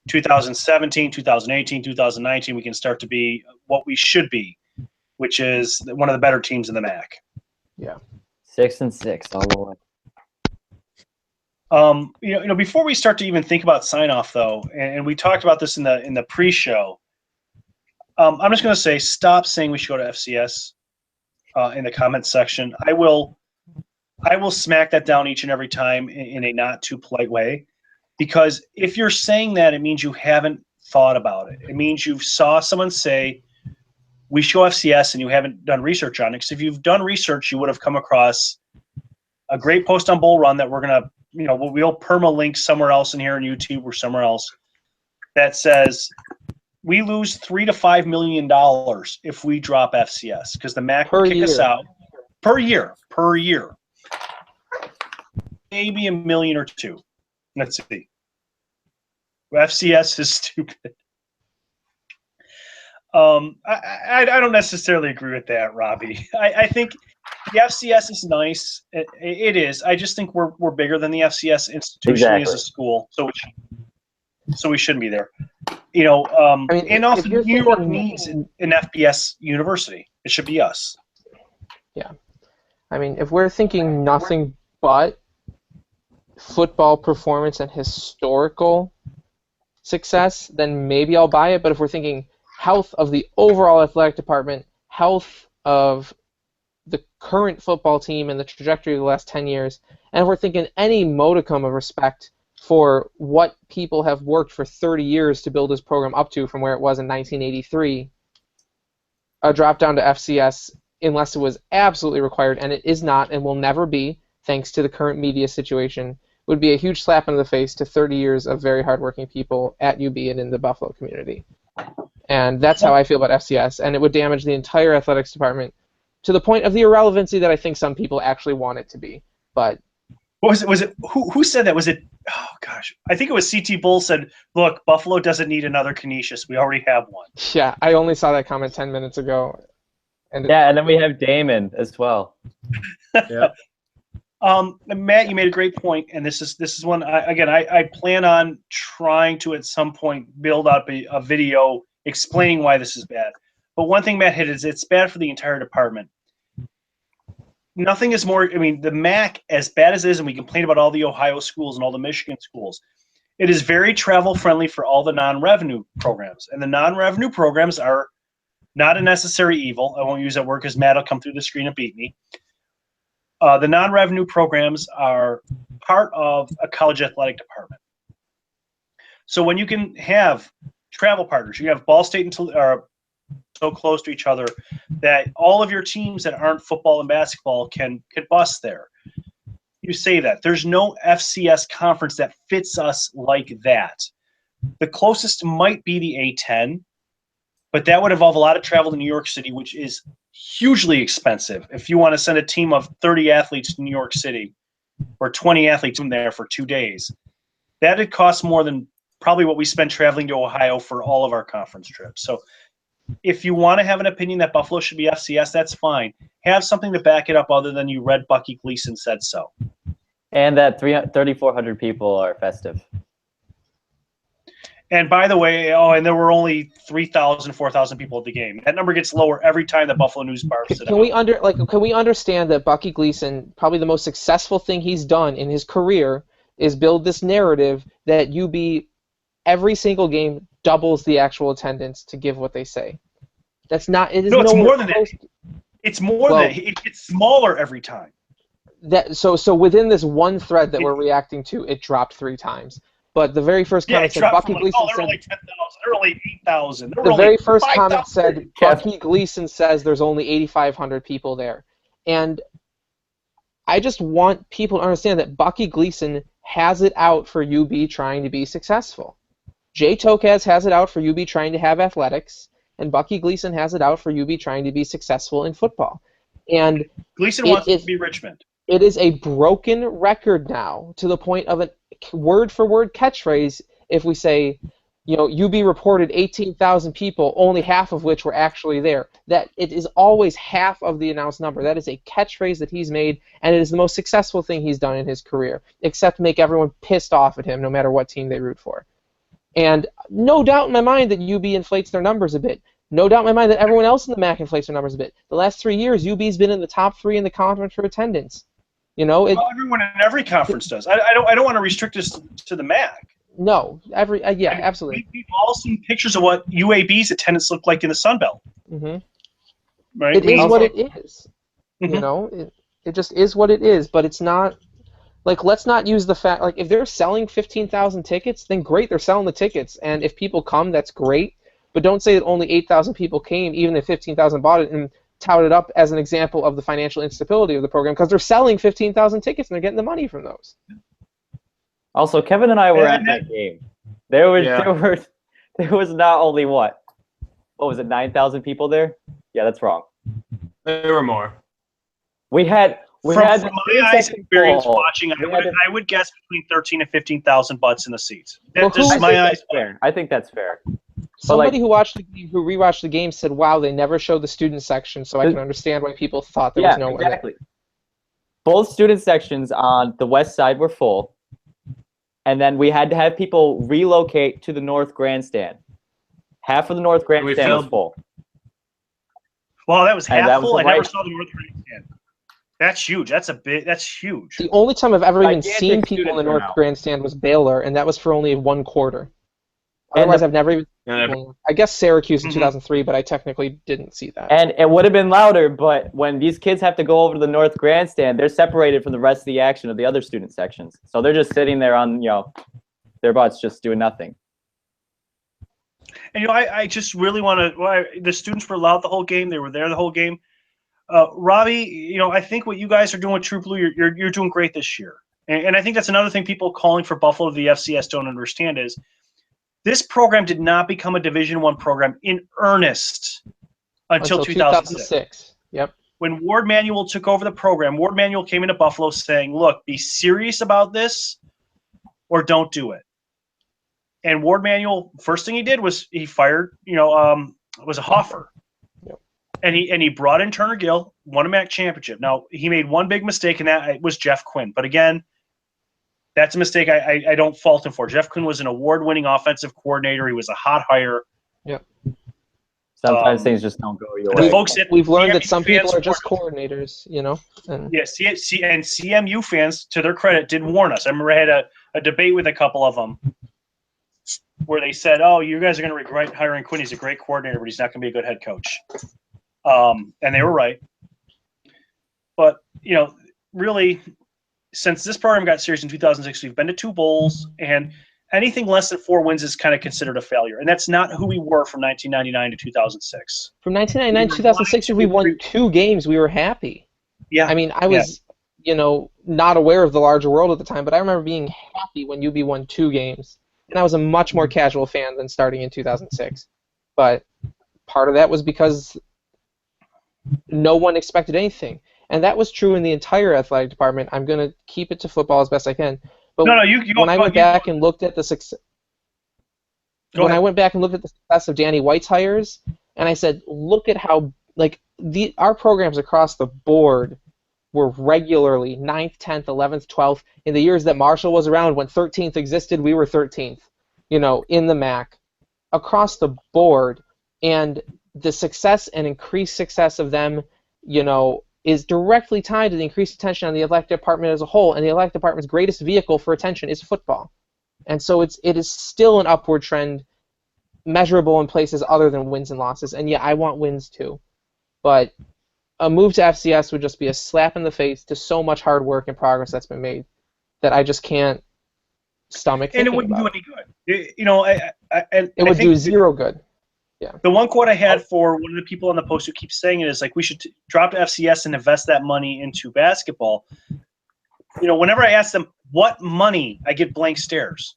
2017, 2018, 2019 we can start to be what we should be, which is one of the better teams in the MAC. Yeah. 6-6 all the way. Before we start to even think about sign off, though, and we talked about this in the pre-show, I'm just going to say stop saying we should go to FCS in the comments section. I will smack that down each and every time in a not too polite way, because if you're saying that, it means you haven't thought about it. It means you saw someone say we should go FCS and you haven't done research on it. Because if you've done research, you would have come across a great post on Bull Run that we're going to, we'll permalink somewhere else in here on YouTube or somewhere else that says we lose $3 to $5 million if we drop FCS because the MAC will kick us out per year, maybe $1 million or $2 million. Let's see. FCS is stupid. I don't necessarily agree with that, Robbie. I think the FCS is nice. It is. I just think we're bigger than the FCS institutionally as a school, so we shouldn't be there. And also New York needs an FBS university. It should be us. Yeah. I mean, if we're thinking nothing but football performance and historical success, then maybe I'll buy it. But if we're thinking health of the overall athletic department, health of the current football team and the trajectory of the last 10 years, and if we're thinking any modicum of respect for what people have worked for 30 years to build this program up to from where it was in 1983, a drop down to FCS, unless it was absolutely required, and it is not and will never be, thanks to the current media situation, would be a huge slap in the face to 30 years of very hardworking people at UB and in the Buffalo community. And that's how I feel about FCS, and it would damage the entire athletics department to the point of the irrelevancy that I think some people actually want it to be. But what was it? Who said that? Was it? Oh gosh, I think it was CT Bull said, "Look, Buffalo doesn't need another Canisius. We already have one." Yeah, I only saw that comment 10 minutes ago. And then we have Damon as well. Yeah. Matt, you made a great point, and this is one. I plan on trying to at some point build up a video explaining why this is bad. But one thing Matt hit is it's bad for the entire department. Nothing is more. I mean, the MAC, as bad as it is, and we complain about all the Ohio schools and all the Michigan schools, it is very travel friendly for all the non-revenue programs, and the non-revenue programs are not a necessary evil. I won't use that word because Matt will come through the screen and beat me. The non-revenue programs are part of a college athletic department. So when you can have travel partners, you have Ball State and are so close to each other that all of your teams that aren't football and basketball can bust there. You say that. There's no FCS conference that fits us like that. The closest might be the A10, but that would involve a lot of travel to New York City, which is hugely expensive. If you want to send a team of 30 athletes to New York City or 20 athletes in there for 2 days, that would cost more than probably what we spend traveling to Ohio for all of our conference trips. So if you want to have an opinion that Buffalo should be FCS, that's fine. Have something to back it up other than you read Bucky Gleason said so. And that 3,400 people are festive. And by the way, and there were only 3,000, 4,000 people at the game. That number gets lower every time the Buffalo News bars it out. Can we understand that Bucky Gleason, probably the most successful thing he's done in his career, is build this narrative that UB every single game doubles the actual attendance to give what they say. That's not. It is No, it's nowhere more than that. close. It's more Well, than that. It gets smaller every time. So within this one thread that we're reacting to, it dropped 3 times. But the very first Yeah, comment it said dropped Bucky from Gleason they're said only 10,000, they're only 8,000, they're the only very first 5,000. comment said Bucky Gleason says there's only 8,500 people there, and I just want people to understand that Bucky Gleason has it out for UB trying to be successful. Jay Tokaz has it out for UB trying to have athletics, and Bucky Gleason has it out for UB trying to be successful in football. And Gleason wants it to be Richmond. It is a broken record now to the point of a word-for-word catchphrase if we say, UB reported 18,000 people, only half of which were actually there. That it is always half of the announced number. That is a catchphrase that he's made, and it is the most successful thing he's done in his career, except make everyone pissed off at him no matter what team they root for. And no doubt in my mind that UB inflates their numbers a bit. No doubt in my mind that everyone else in the MAC inflates their numbers a bit. The last 3 years, UB's been in the top 3 in the conference for attendance. Well, everyone in every conference does. I don't want to restrict this to the MAC. No, absolutely. We've all seen pictures of what UAB's attendance looked like in the Sun Belt. Mm-hmm. Right? It is what it is. Mhm. It just is what it is. But it's not like, let's not use the fact, like, if they're selling 15,000 tickets, then great, they're selling the tickets, and if people come, that's great. But don't say that only 8,000 people came, even if 15,000 bought it, and tout it up as an example of the financial instability of the program, because they're selling 15,000 tickets and they're getting the money from those. Also, Kevin and I were at that game. There was not only what was it, 9,000 people there? Yeah, that's wrong. There were more. We had from my eyes experience watching, I would guess between 13 and 15,000 butts in the seats. That's my eyes. Fair. I think that's fair. Somebody who rewatched the game said, "Wow, they never showed the student section," so I can understand why people thought there was no one there. Both student sections on the west side were full, and then we had to have people relocate to the north grandstand. Half of the north grandstand was full. Wow, that was half full. I never saw the north grandstand. That's huge. That's huge. The only time I've ever even seen people in the north grandstand was Baylor, and that was for only 1 quarter. Otherwise, I've never even. I guess Syracuse in 2003, but I technically didn't see that. And it would have been louder, but when these kids have to go over to the north grandstand, they're separated from the rest of the action of the other student sections. So they're just sitting there on, their butts, just doing nothing. And I just really want to. The students were loud the whole game. They were there the whole game. Robbie, I think what you guys are doing with True Blue, you're doing great this year. And I think that's another thing people calling for Buffalo to the FCS don't understand is this program did not become a Division I program in earnest until 2006. Yep. When Ward Manuel took over the program, Ward Manuel came into Buffalo saying, "Look, be serious about this, or don't do it." And Ward Manuel, first thing he did was he fired, was a Hoffer. Yep. And he brought in Turner Gill, won a MAC championship. Now, he made one big mistake, and that was Jeff Quinn. But again, that's a mistake I don't fault him for. Jeff Quinn was an award-winning offensive coordinator. He was a hot hire. Yep. Sometimes things just don't go your way. We've learned that some people are just coordinators, And and CMU fans, to their credit, did warn us. I remember I had a debate with a couple of them where they said, "Oh, you guys are going to regret hiring Quinn. He's a great coordinator, but he's not going to be a good head coach." And they were right. But, really, since this program got serious in 2006, we've been to 2 bowls, and anything less than 4 wins is kind of considered a failure. And that's not who we were from 1999 to 2006. From 1999 to 2006, if we won 2 games, we were happy. Yeah. I mean, I was, not aware of the larger world at the time, but I remember being happy when UB won 2 games. And I was a much more casual fan than starting in 2006. But part of that was because no one expected anything. And that was true in the entire athletic department. I'm going to keep it to football as best I can. But when I went back and looked at the success, I went back and looked at the success of Danny White's hires, and I said, look at how our programs across the board were regularly 9th, 10th, 11th, 12th. In the years that Marshall was around, when 13th existed, we were 13th. In the MAC, across the board, and the success and increased success of them, is directly tied to the increased attention on the athletic department as a whole, and the athletic department's greatest vehicle for attention is football. And so it is still an upward trend measurable in places other than wins and losses. And yeah, I want wins too. But a move to FCS would just be a slap in the face to so much hard work and progress that's been made that I just can't stomach And it thinking wouldn't do about. any good. It It would do zero good. The one quote I had for one of the people on the post who keeps saying it is like, we should drop to FCS and invest that money into basketball. Whenever I ask them what money, I get blank stares.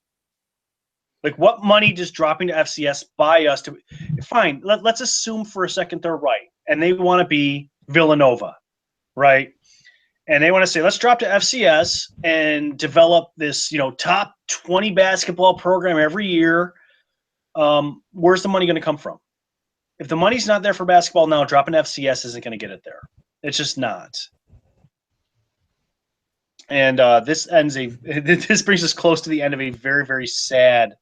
Like, what money does dropping to FCS buy us to? Fine, let's assume for a second they're right, and they want to be Villanova, right? And they want to say, let's drop to FCS and develop this, top 20 basketball program every year. Where's the money going to come from? If the money's not there for basketball now, dropping to FCS isn't going to get it there. It's just not. And this brings us close to the end of a very, very sad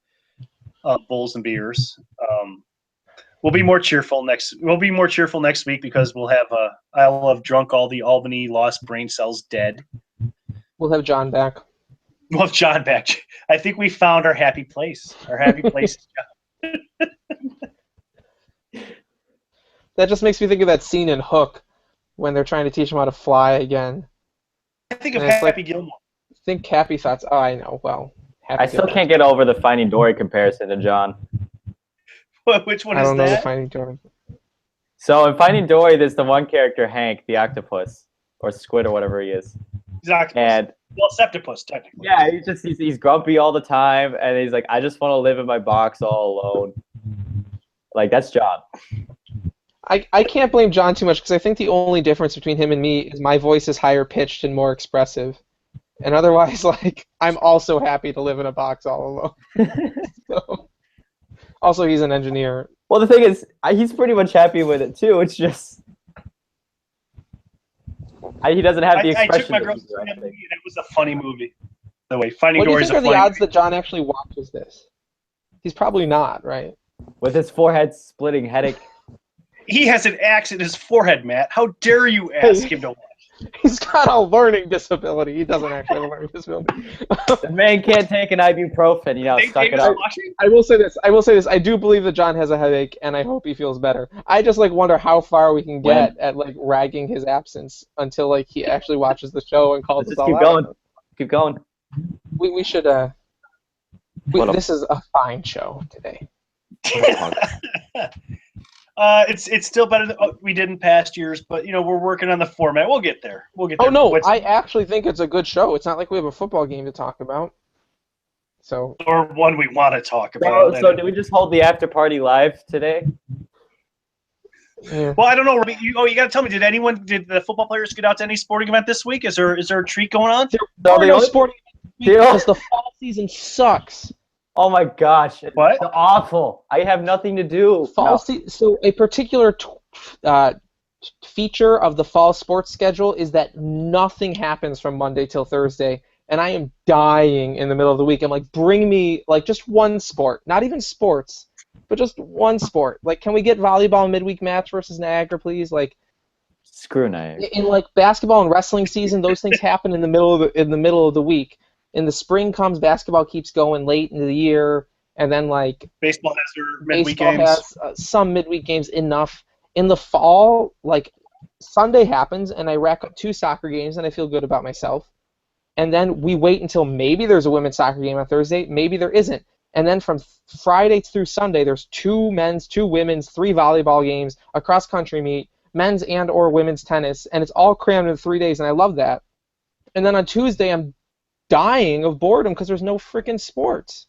Bulls and Beers. We'll be more cheerful next week because I'll have drunk all the Albany lost brain cells dead. We'll have John back. We'll have John back. I think we found our happy place. Our happy place is John. That just makes me think of that scene in Hook when they're trying to teach him how to fly again. I think of And it's Happy like- Gilmore. I think Happy thoughts. Oh, I know. Well, Happy I still Gilmore. can't get over the Finding Dory comparison to John. Which one I is don't know the that? Finding Dory. So in Finding Dory, there's the one character, Hank, the octopus, or squid, or whatever he is. Exactly. And Well, Septopus, technically. yeah, he's grumpy all the time, and he's like, I just want to live in my box all alone. Like, that's John. I can't blame John too much because I think the only difference between him and me is my voice is higher pitched and more expressive. And otherwise, like, I'm also happy to live in a box all alone. So, also, he's an engineer. Well, the thing is, he's pretty much happy with it too. It's just he doesn't have the I expression. took my that girl you to do, I that think. movie, and it was a funny movie. By the way, Finding What do you Dory is think a are the funny odds movie. that John actually watches this? He's probably not, right? With his forehead splitting headache. He has an axe in his forehead, Matt. How dare you ask him to watch? He's got a learning disability. He doesn't actually have a learning disability. The man can't take an ibuprofen. Suck it David's up. watching? I will say this. I do believe that John has a headache, and I hope he feels better. I just wonder how far we can get at ragging his absence until he actually watches the show and calls Let's us just all keep out. going. Keep going. We should. This is a fine show today. It's still better than we did in past years, but we're working on the format. We'll get there. Oh no, I actually think it's a good show. It's not like we have a football game to talk about. So. Or one we want to talk about. So do we just hold the after party live today? Yeah. Well, I don't know. You got to tell me. Did the football players get out to any sporting event this week? Is there a treat going on? There are no sporting events because the fall season sucks. Oh my gosh! What? It's awful. I have nothing to do. So a particular feature of the fall sports schedule is that nothing happens from Monday till Thursday, and I am dying in the middle of the week. I'm like, bring me just one sport, not even sports, but just one sport. Can we get volleyball midweek match versus Niagara, please? Screw Niagara. In basketball and wrestling season, those things happen in the middle of the week. In the spring comes basketball keeps going late into the year, and then baseball has their midweek baseball games. has some midweek games enough. In the fall, Sunday happens, and I rack up 2 soccer games, and I feel good about myself. And then we wait until maybe there's a women's soccer game on Thursday, maybe there isn't. And then from Friday through Sunday, there's 2 men's, 2 women's, 3 volleyball games, a cross-country meet, men's and or women's tennis, and it's all crammed in 3 days, and I love that. And then on Tuesday, I'm dying of boredom because there's no freaking sports.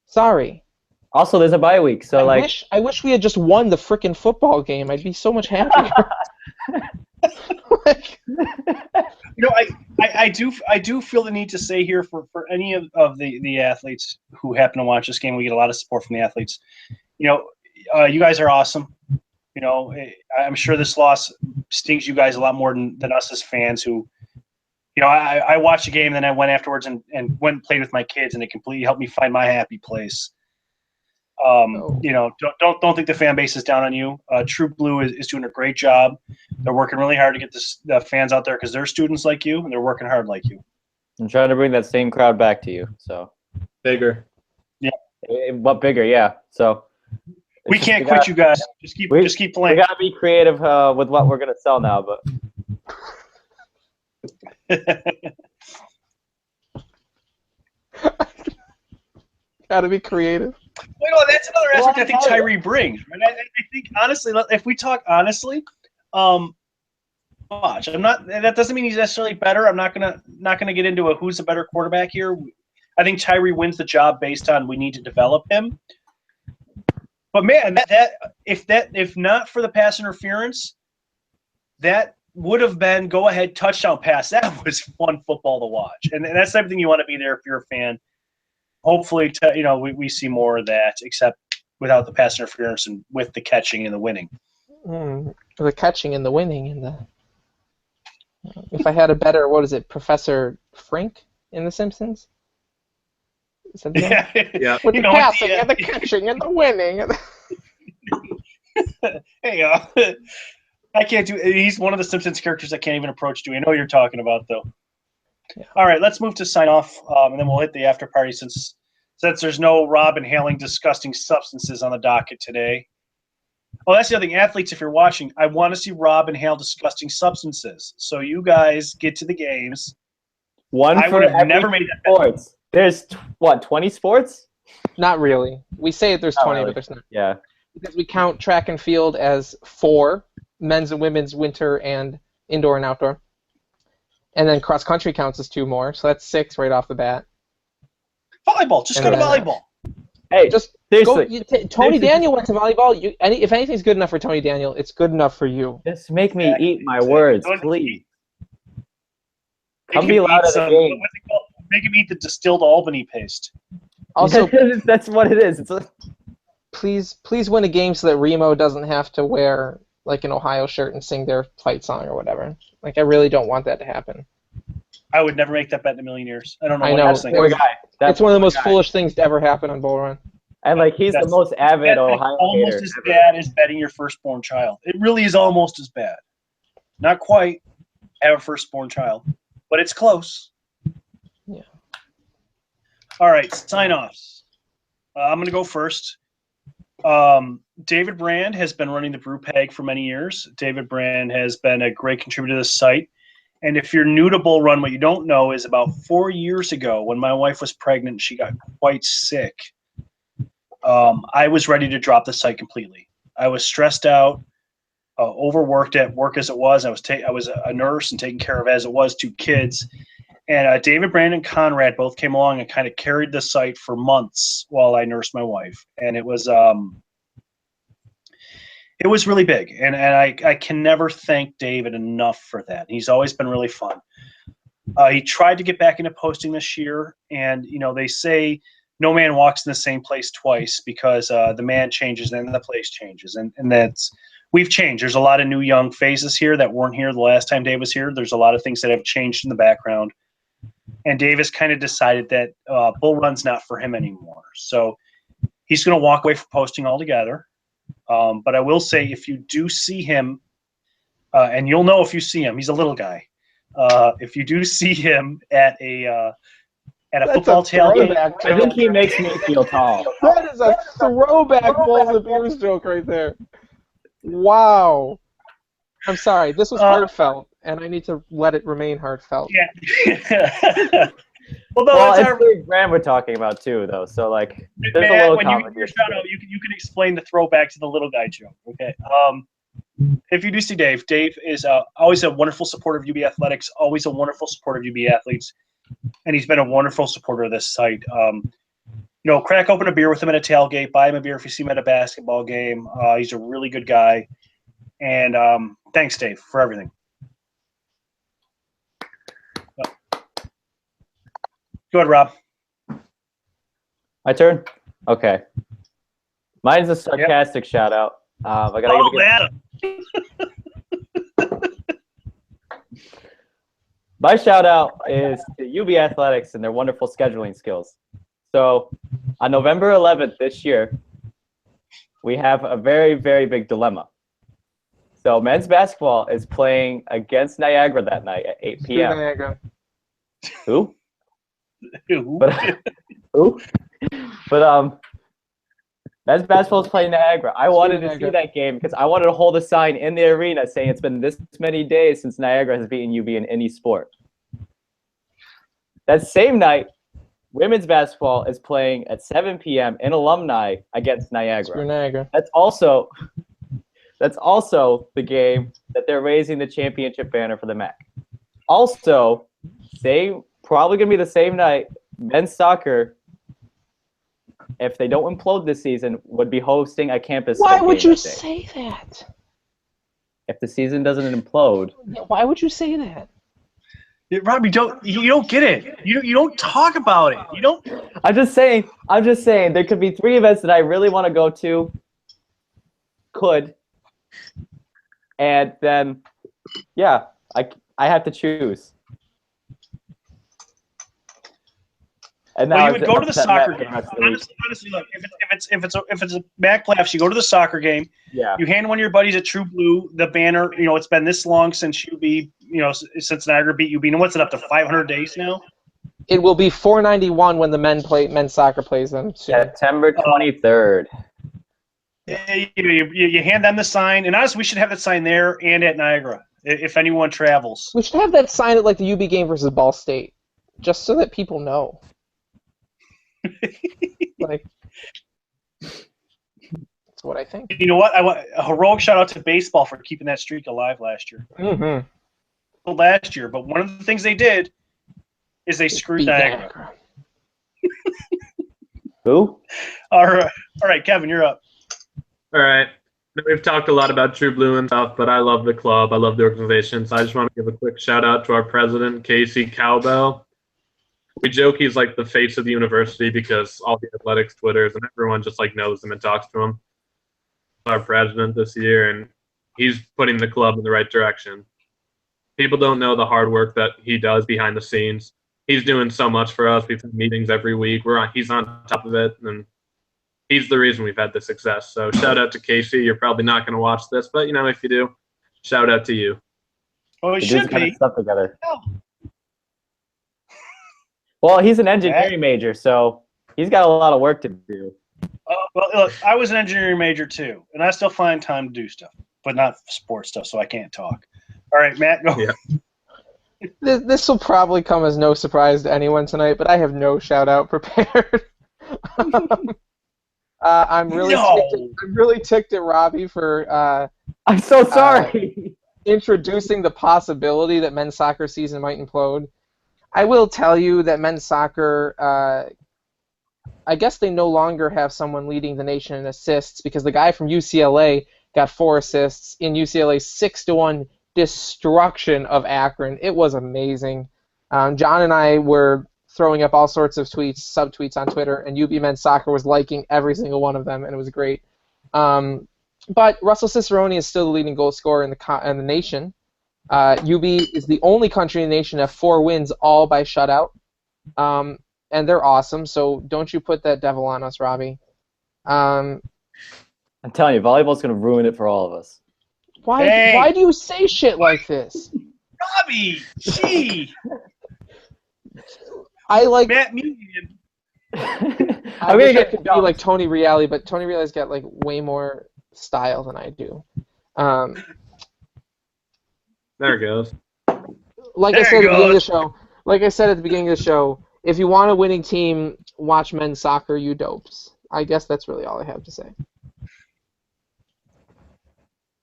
Sorry. Also, there's a bye week, so I wish we had just won the freaking football game. I'd be so much happier. I do feel the need to say here for any of the athletes who happen to watch this game, we get a lot of support from the athletes. You guys are awesome. I'm sure this loss stings you guys a lot more than us as fans who. I watched the game, and then I went afterwards and went and played with my kids, and it completely helped me find my happy place. Don't think the fan base is down on you. True Blue is doing a great job. They're working really hard to get the fans out there because they're students like you, and they're working hard like you. I'm trying to bring that same crowd back to you. So Bigger. Yeah, But bigger, yeah. So We can't quit, you guys. Just keep we playing. gotta be creative with what we're gonna sell now. But Gotta be creative. Well, that's another aspect I think Tyree brings. Right? I think honestly, if we talk honestly, watch. I'm not. That doesn't mean he's necessarily better. I'm not gonna get into who's a better quarterback here. I think Tyree wins the job based on we need to develop him. But man, if not for the pass interference, that would have been go ahead touchdown pass. That was fun football to watch, and that's everything you want to be there if you're a fan. Hopefully, we see more of that, except without the pass interference and with the catching and the winning. The catching and the winning and the. If I had a better, what is it, Professor Frink in The Simpsons? Is that the name? Yeah. With the passing and the catching and the winning. Hey, I can't do. He's one of the Simpsons characters I can't even approach to. I know what you're talking about, though. Yeah. All right, let's move to sign off, and then we'll hit the after party since there's no Rob inhaling disgusting substances on the docket today. Oh, that's the other thing. Athletes, if you're watching, I want to see Rob inhale disgusting substances. So you guys get to the games. I would have never made that sports. There's 20 sports? Not really. We say there's 20, really. But there's not. Yeah. Because we count track and field as 4, men's and women's winter and indoor and outdoor. And then cross country counts as 2 more, so that's 6 right off the bat. Volleyball, just go to volleyball. Hey, just seriously. Tony Daniel went to volleyball. If anything's good enough for Tony Daniel, it's good enough for you. Just make me eat my words, please. Come be loud at the game. Make him eat the distilled Albany paste. Also, that's what it is. Please win a game so that Remo doesn't have to wear like an Ohio shirt and sing their fight song or whatever. Like, I really don't want that to happen. I would never make that bet in a million years. I don't know. I what know. That's it's one of the most foolish things to ever happen on Bull Run. And like he's the most avid Ohio almost hater as ever. bad as betting your firstborn child. It really is almost as bad. Not quite have a firstborn child, but it's close. Yeah. All right, sign-offs. I'm going to go first. David Brand has been running the Brew Peg for many years. David Brand has been a great contributor to this site. And if you're new to Bull Run, what you don't know is about 4 years ago, when my wife was pregnant, she got quite sick. I was ready to drop the site completely. I was stressed out, overworked at work as it was. I was a nurse and taking care of, as it was, 2 kids. And David Brand and Conrad both came along and kind of carried the site for months while I nursed my wife. And it was really big. And I can never thank David enough for that. He's always been really fun. He tried to get back into posting this year. And, they say no man walks in the same place twice because the man changes and then the place changes. And we've changed. There's a lot of new young faces here that weren't here the last time Dave was here. There's a lot of things that have changed in the background. And Dave has kind of decided that Bull Run's not for him anymore. So he's going to walk away from posting altogether. But I will say, if you do see him, and you'll know if you see him, he's a little guy. If you do see him at a football tailgate, I think he makes me feel tall. That is a throwback Bulls and Beers joke right there. Wow. I'm sorry. This was heartfelt, and I need to let it remain heartfelt. Yeah. Well, it's Dave Brand we're talking about too, though. So like, there's a little when you get your shout out, you can explain the throwback to the little guy joke. Okay. If you do see Dave is always a wonderful supporter of UB Athletics, always a wonderful supporter of UB athletes, and he's been a wonderful supporter of this site. Crack open a beer with him at a tailgate. Buy him a beer if you see him at a basketball game. He's a really good guy, and thanks, Dave, for everything. Go ahead, Rob. My turn? Okay. Mine's a sarcastic shout out. I gotta My shout out is to UB Athletics and their wonderful scheduling skills. So on November 11th this year, we have a very, very big dilemma. So men's basketball is playing against Niagara that night at 8 p.m. Niagara. Who? But Men's basketball is playing Niagara. I wanted to see Niagara. that game because I wanted to hold a sign in the arena saying it's been this many days since Niagara has beaten UB in any sport. That same night, women's basketball is playing at 7 p.m. in Alumni against Niagara. Screw Niagara. That's also the game that they're raising the championship banner for the MAC. Also, probably going to be the same night, men's soccer, if they don't implode this season, would be hosting a campus. Why would you that day. say that? If the season doesn't implode. Why would you say that? Robbie, you don't get it. You don't talk about it. You don't. I'm just saying there could be 3 events that I really want to go to. And then, yeah, I have to choose. And now Well, you would go to the soccer game. Honestly, look, if it's a MAC playoffs, you go to the soccer game. Yeah. You hand one of your buddies a True Blue, the banner. You know, it's been this long since since Niagara beat UB. And what's it up to 500 days now? It will be 491 when the men's soccer plays them soon. September 23rd. You hand them the sign, and honestly, we should have that sign there and at Niagara if anyone travels. We should have that sign at like the UB game versus Ball State, just so that people know. Like, that's what I think. You know what? I want a heroic shout out to baseball for keeping that streak alive last year. Mm-hmm. Last year, but one of the things they did is they screwed Niagara. Who? All right, Kevin, you're up. All right. We've talked a lot about True Blue and stuff, but I love the club. I love the organization. So I just want to give a quick shout out to our president, Casey Cowbell. We joke he's like the face of the university because all the athletics Twitters and everyone just like knows him and talks to him. Our president this year, and he's putting the club in the right direction. People don't know the hard work that he does behind the scenes. He's doing so much for us. We've had meetings every week. He's on top of it, and he's the reason we've had the success. So shout out to Casey. You're probably not going to watch this, but if you do, shout out to you. Well, he should be. Stuff together. Well, he's an engineering major, so he's got a lot of work to do. Well, look, I was an engineering major too, and I still find time to do stuff, but not sports stuff, so I can't talk. All right, Matt, go. Yeah. This will probably come as no surprise to anyone tonight, but I have no shout out prepared. I'm really ticked at Robbie for. I'm so sorry. Introducing the possibility that men's soccer season might implode. I will tell you that men's soccer, I guess they no longer have someone leading the nation in assists because the guy from UCLA got 4 assists in UCLA's 6-1 destruction of Akron. It was amazing. John and I were throwing up all sorts of subtweets on Twitter, and UB men's soccer was liking every single one of them, and it was great. But Russell Cicerone is still the leading goal scorer in the nation. UB is the only country in the nation to have 4 wins, all by shutout. And they're awesome, so don't you put that devil on us, Robbie. I'm telling you, volleyball's going to ruin it for all of us. Why do you say shit like this? Robbie, gee. I like Matt Mead. I wish I could be like Tony Reale, but Tony Reale's got like way more style than I do. There it goes. Like I said at the beginning of the show, if you want a winning team, watch men's soccer, you dopes. I guess that's really all I have to say.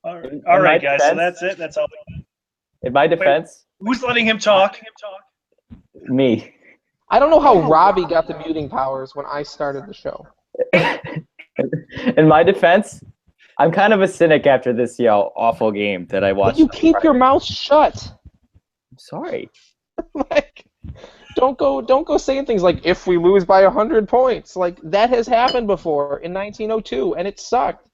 All right, guys. So that's it. That's all. In my defense, who's letting him talk? Me. I don't know how Robbie got the muting powers when I started the show. In my defense, I'm kind of a cynic after this awful game that I watched. But you keep your mouth shut. I'm sorry. Like, don't go saying things like if we lose by 100 points. Like that has happened before in 1902, and it sucked.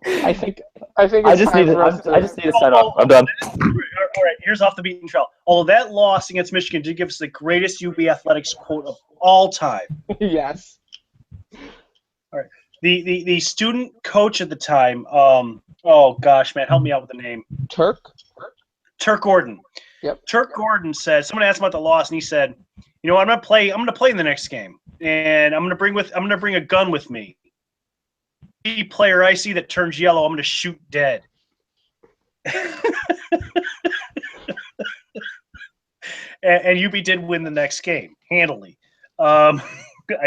I think I just need to set off. I'm done. All right, here's off the beaten trail. Although that loss against Michigan did give us the greatest UB athletics quote of all time. Yes. All right. The student coach at the time, oh gosh, man, help me out with the name. Turk Gordon. Yep. Turk Gordon said, someone asked him about the loss, and he said, you know what, I'm gonna play in the next game, and I'm gonna bring a gun with me. Any player I see that turns yellow, I'm gonna shoot dead. And UB did win the next game handily. I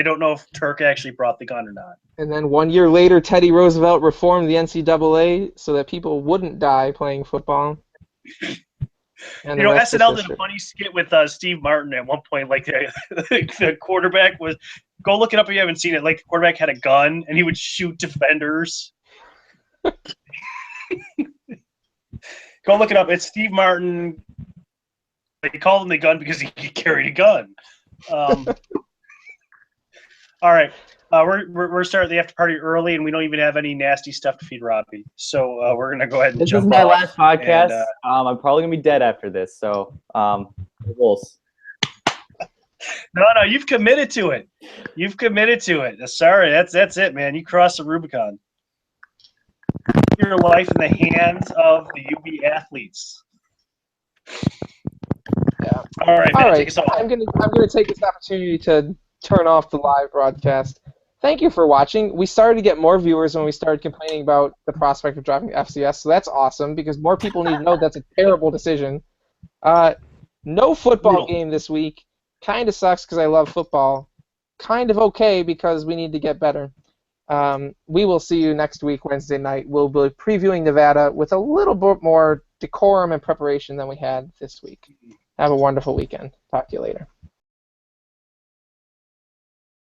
don't know if Turk actually brought the gun or not. And then 1 year later, Teddy Roosevelt reformed the NCAA so that people wouldn't die playing football. And You know, SNL did a funny skit with Steve Martin at one point. Like the quarterback was, go look it up if you haven't seen it. Like the quarterback had a gun and he would shoot defenders. Go look it up. It's Steve Martin. They called him the gun because he carried a gun. All right. We're starting the after party early, and we don't even have any nasty stuff to feed Robbie. So we're gonna go ahead and This jump is my off, last podcast. and, I'm probably gonna be dead after this. So, rules. No, you've committed to it. You've committed to it. Sorry, that's it, man. You crossed the Rubicon. Your life in the hands of the UB athletes. Yeah. All right, man. All Take right, us off. I'm gonna take this opportunity to turn off the live broadcast. Thank you for watching. We started to get more viewers when we started complaining about the prospect of dropping FCS, so that's awesome because more people need to know that's a terrible decision. No football game this week. Kind of sucks because I love football. Kind of okay because we need to get better. We will see you next week, Wednesday night. We'll be previewing Nevada with a little bit more decorum and preparation than we had this week. Have a wonderful weekend. Talk to you later.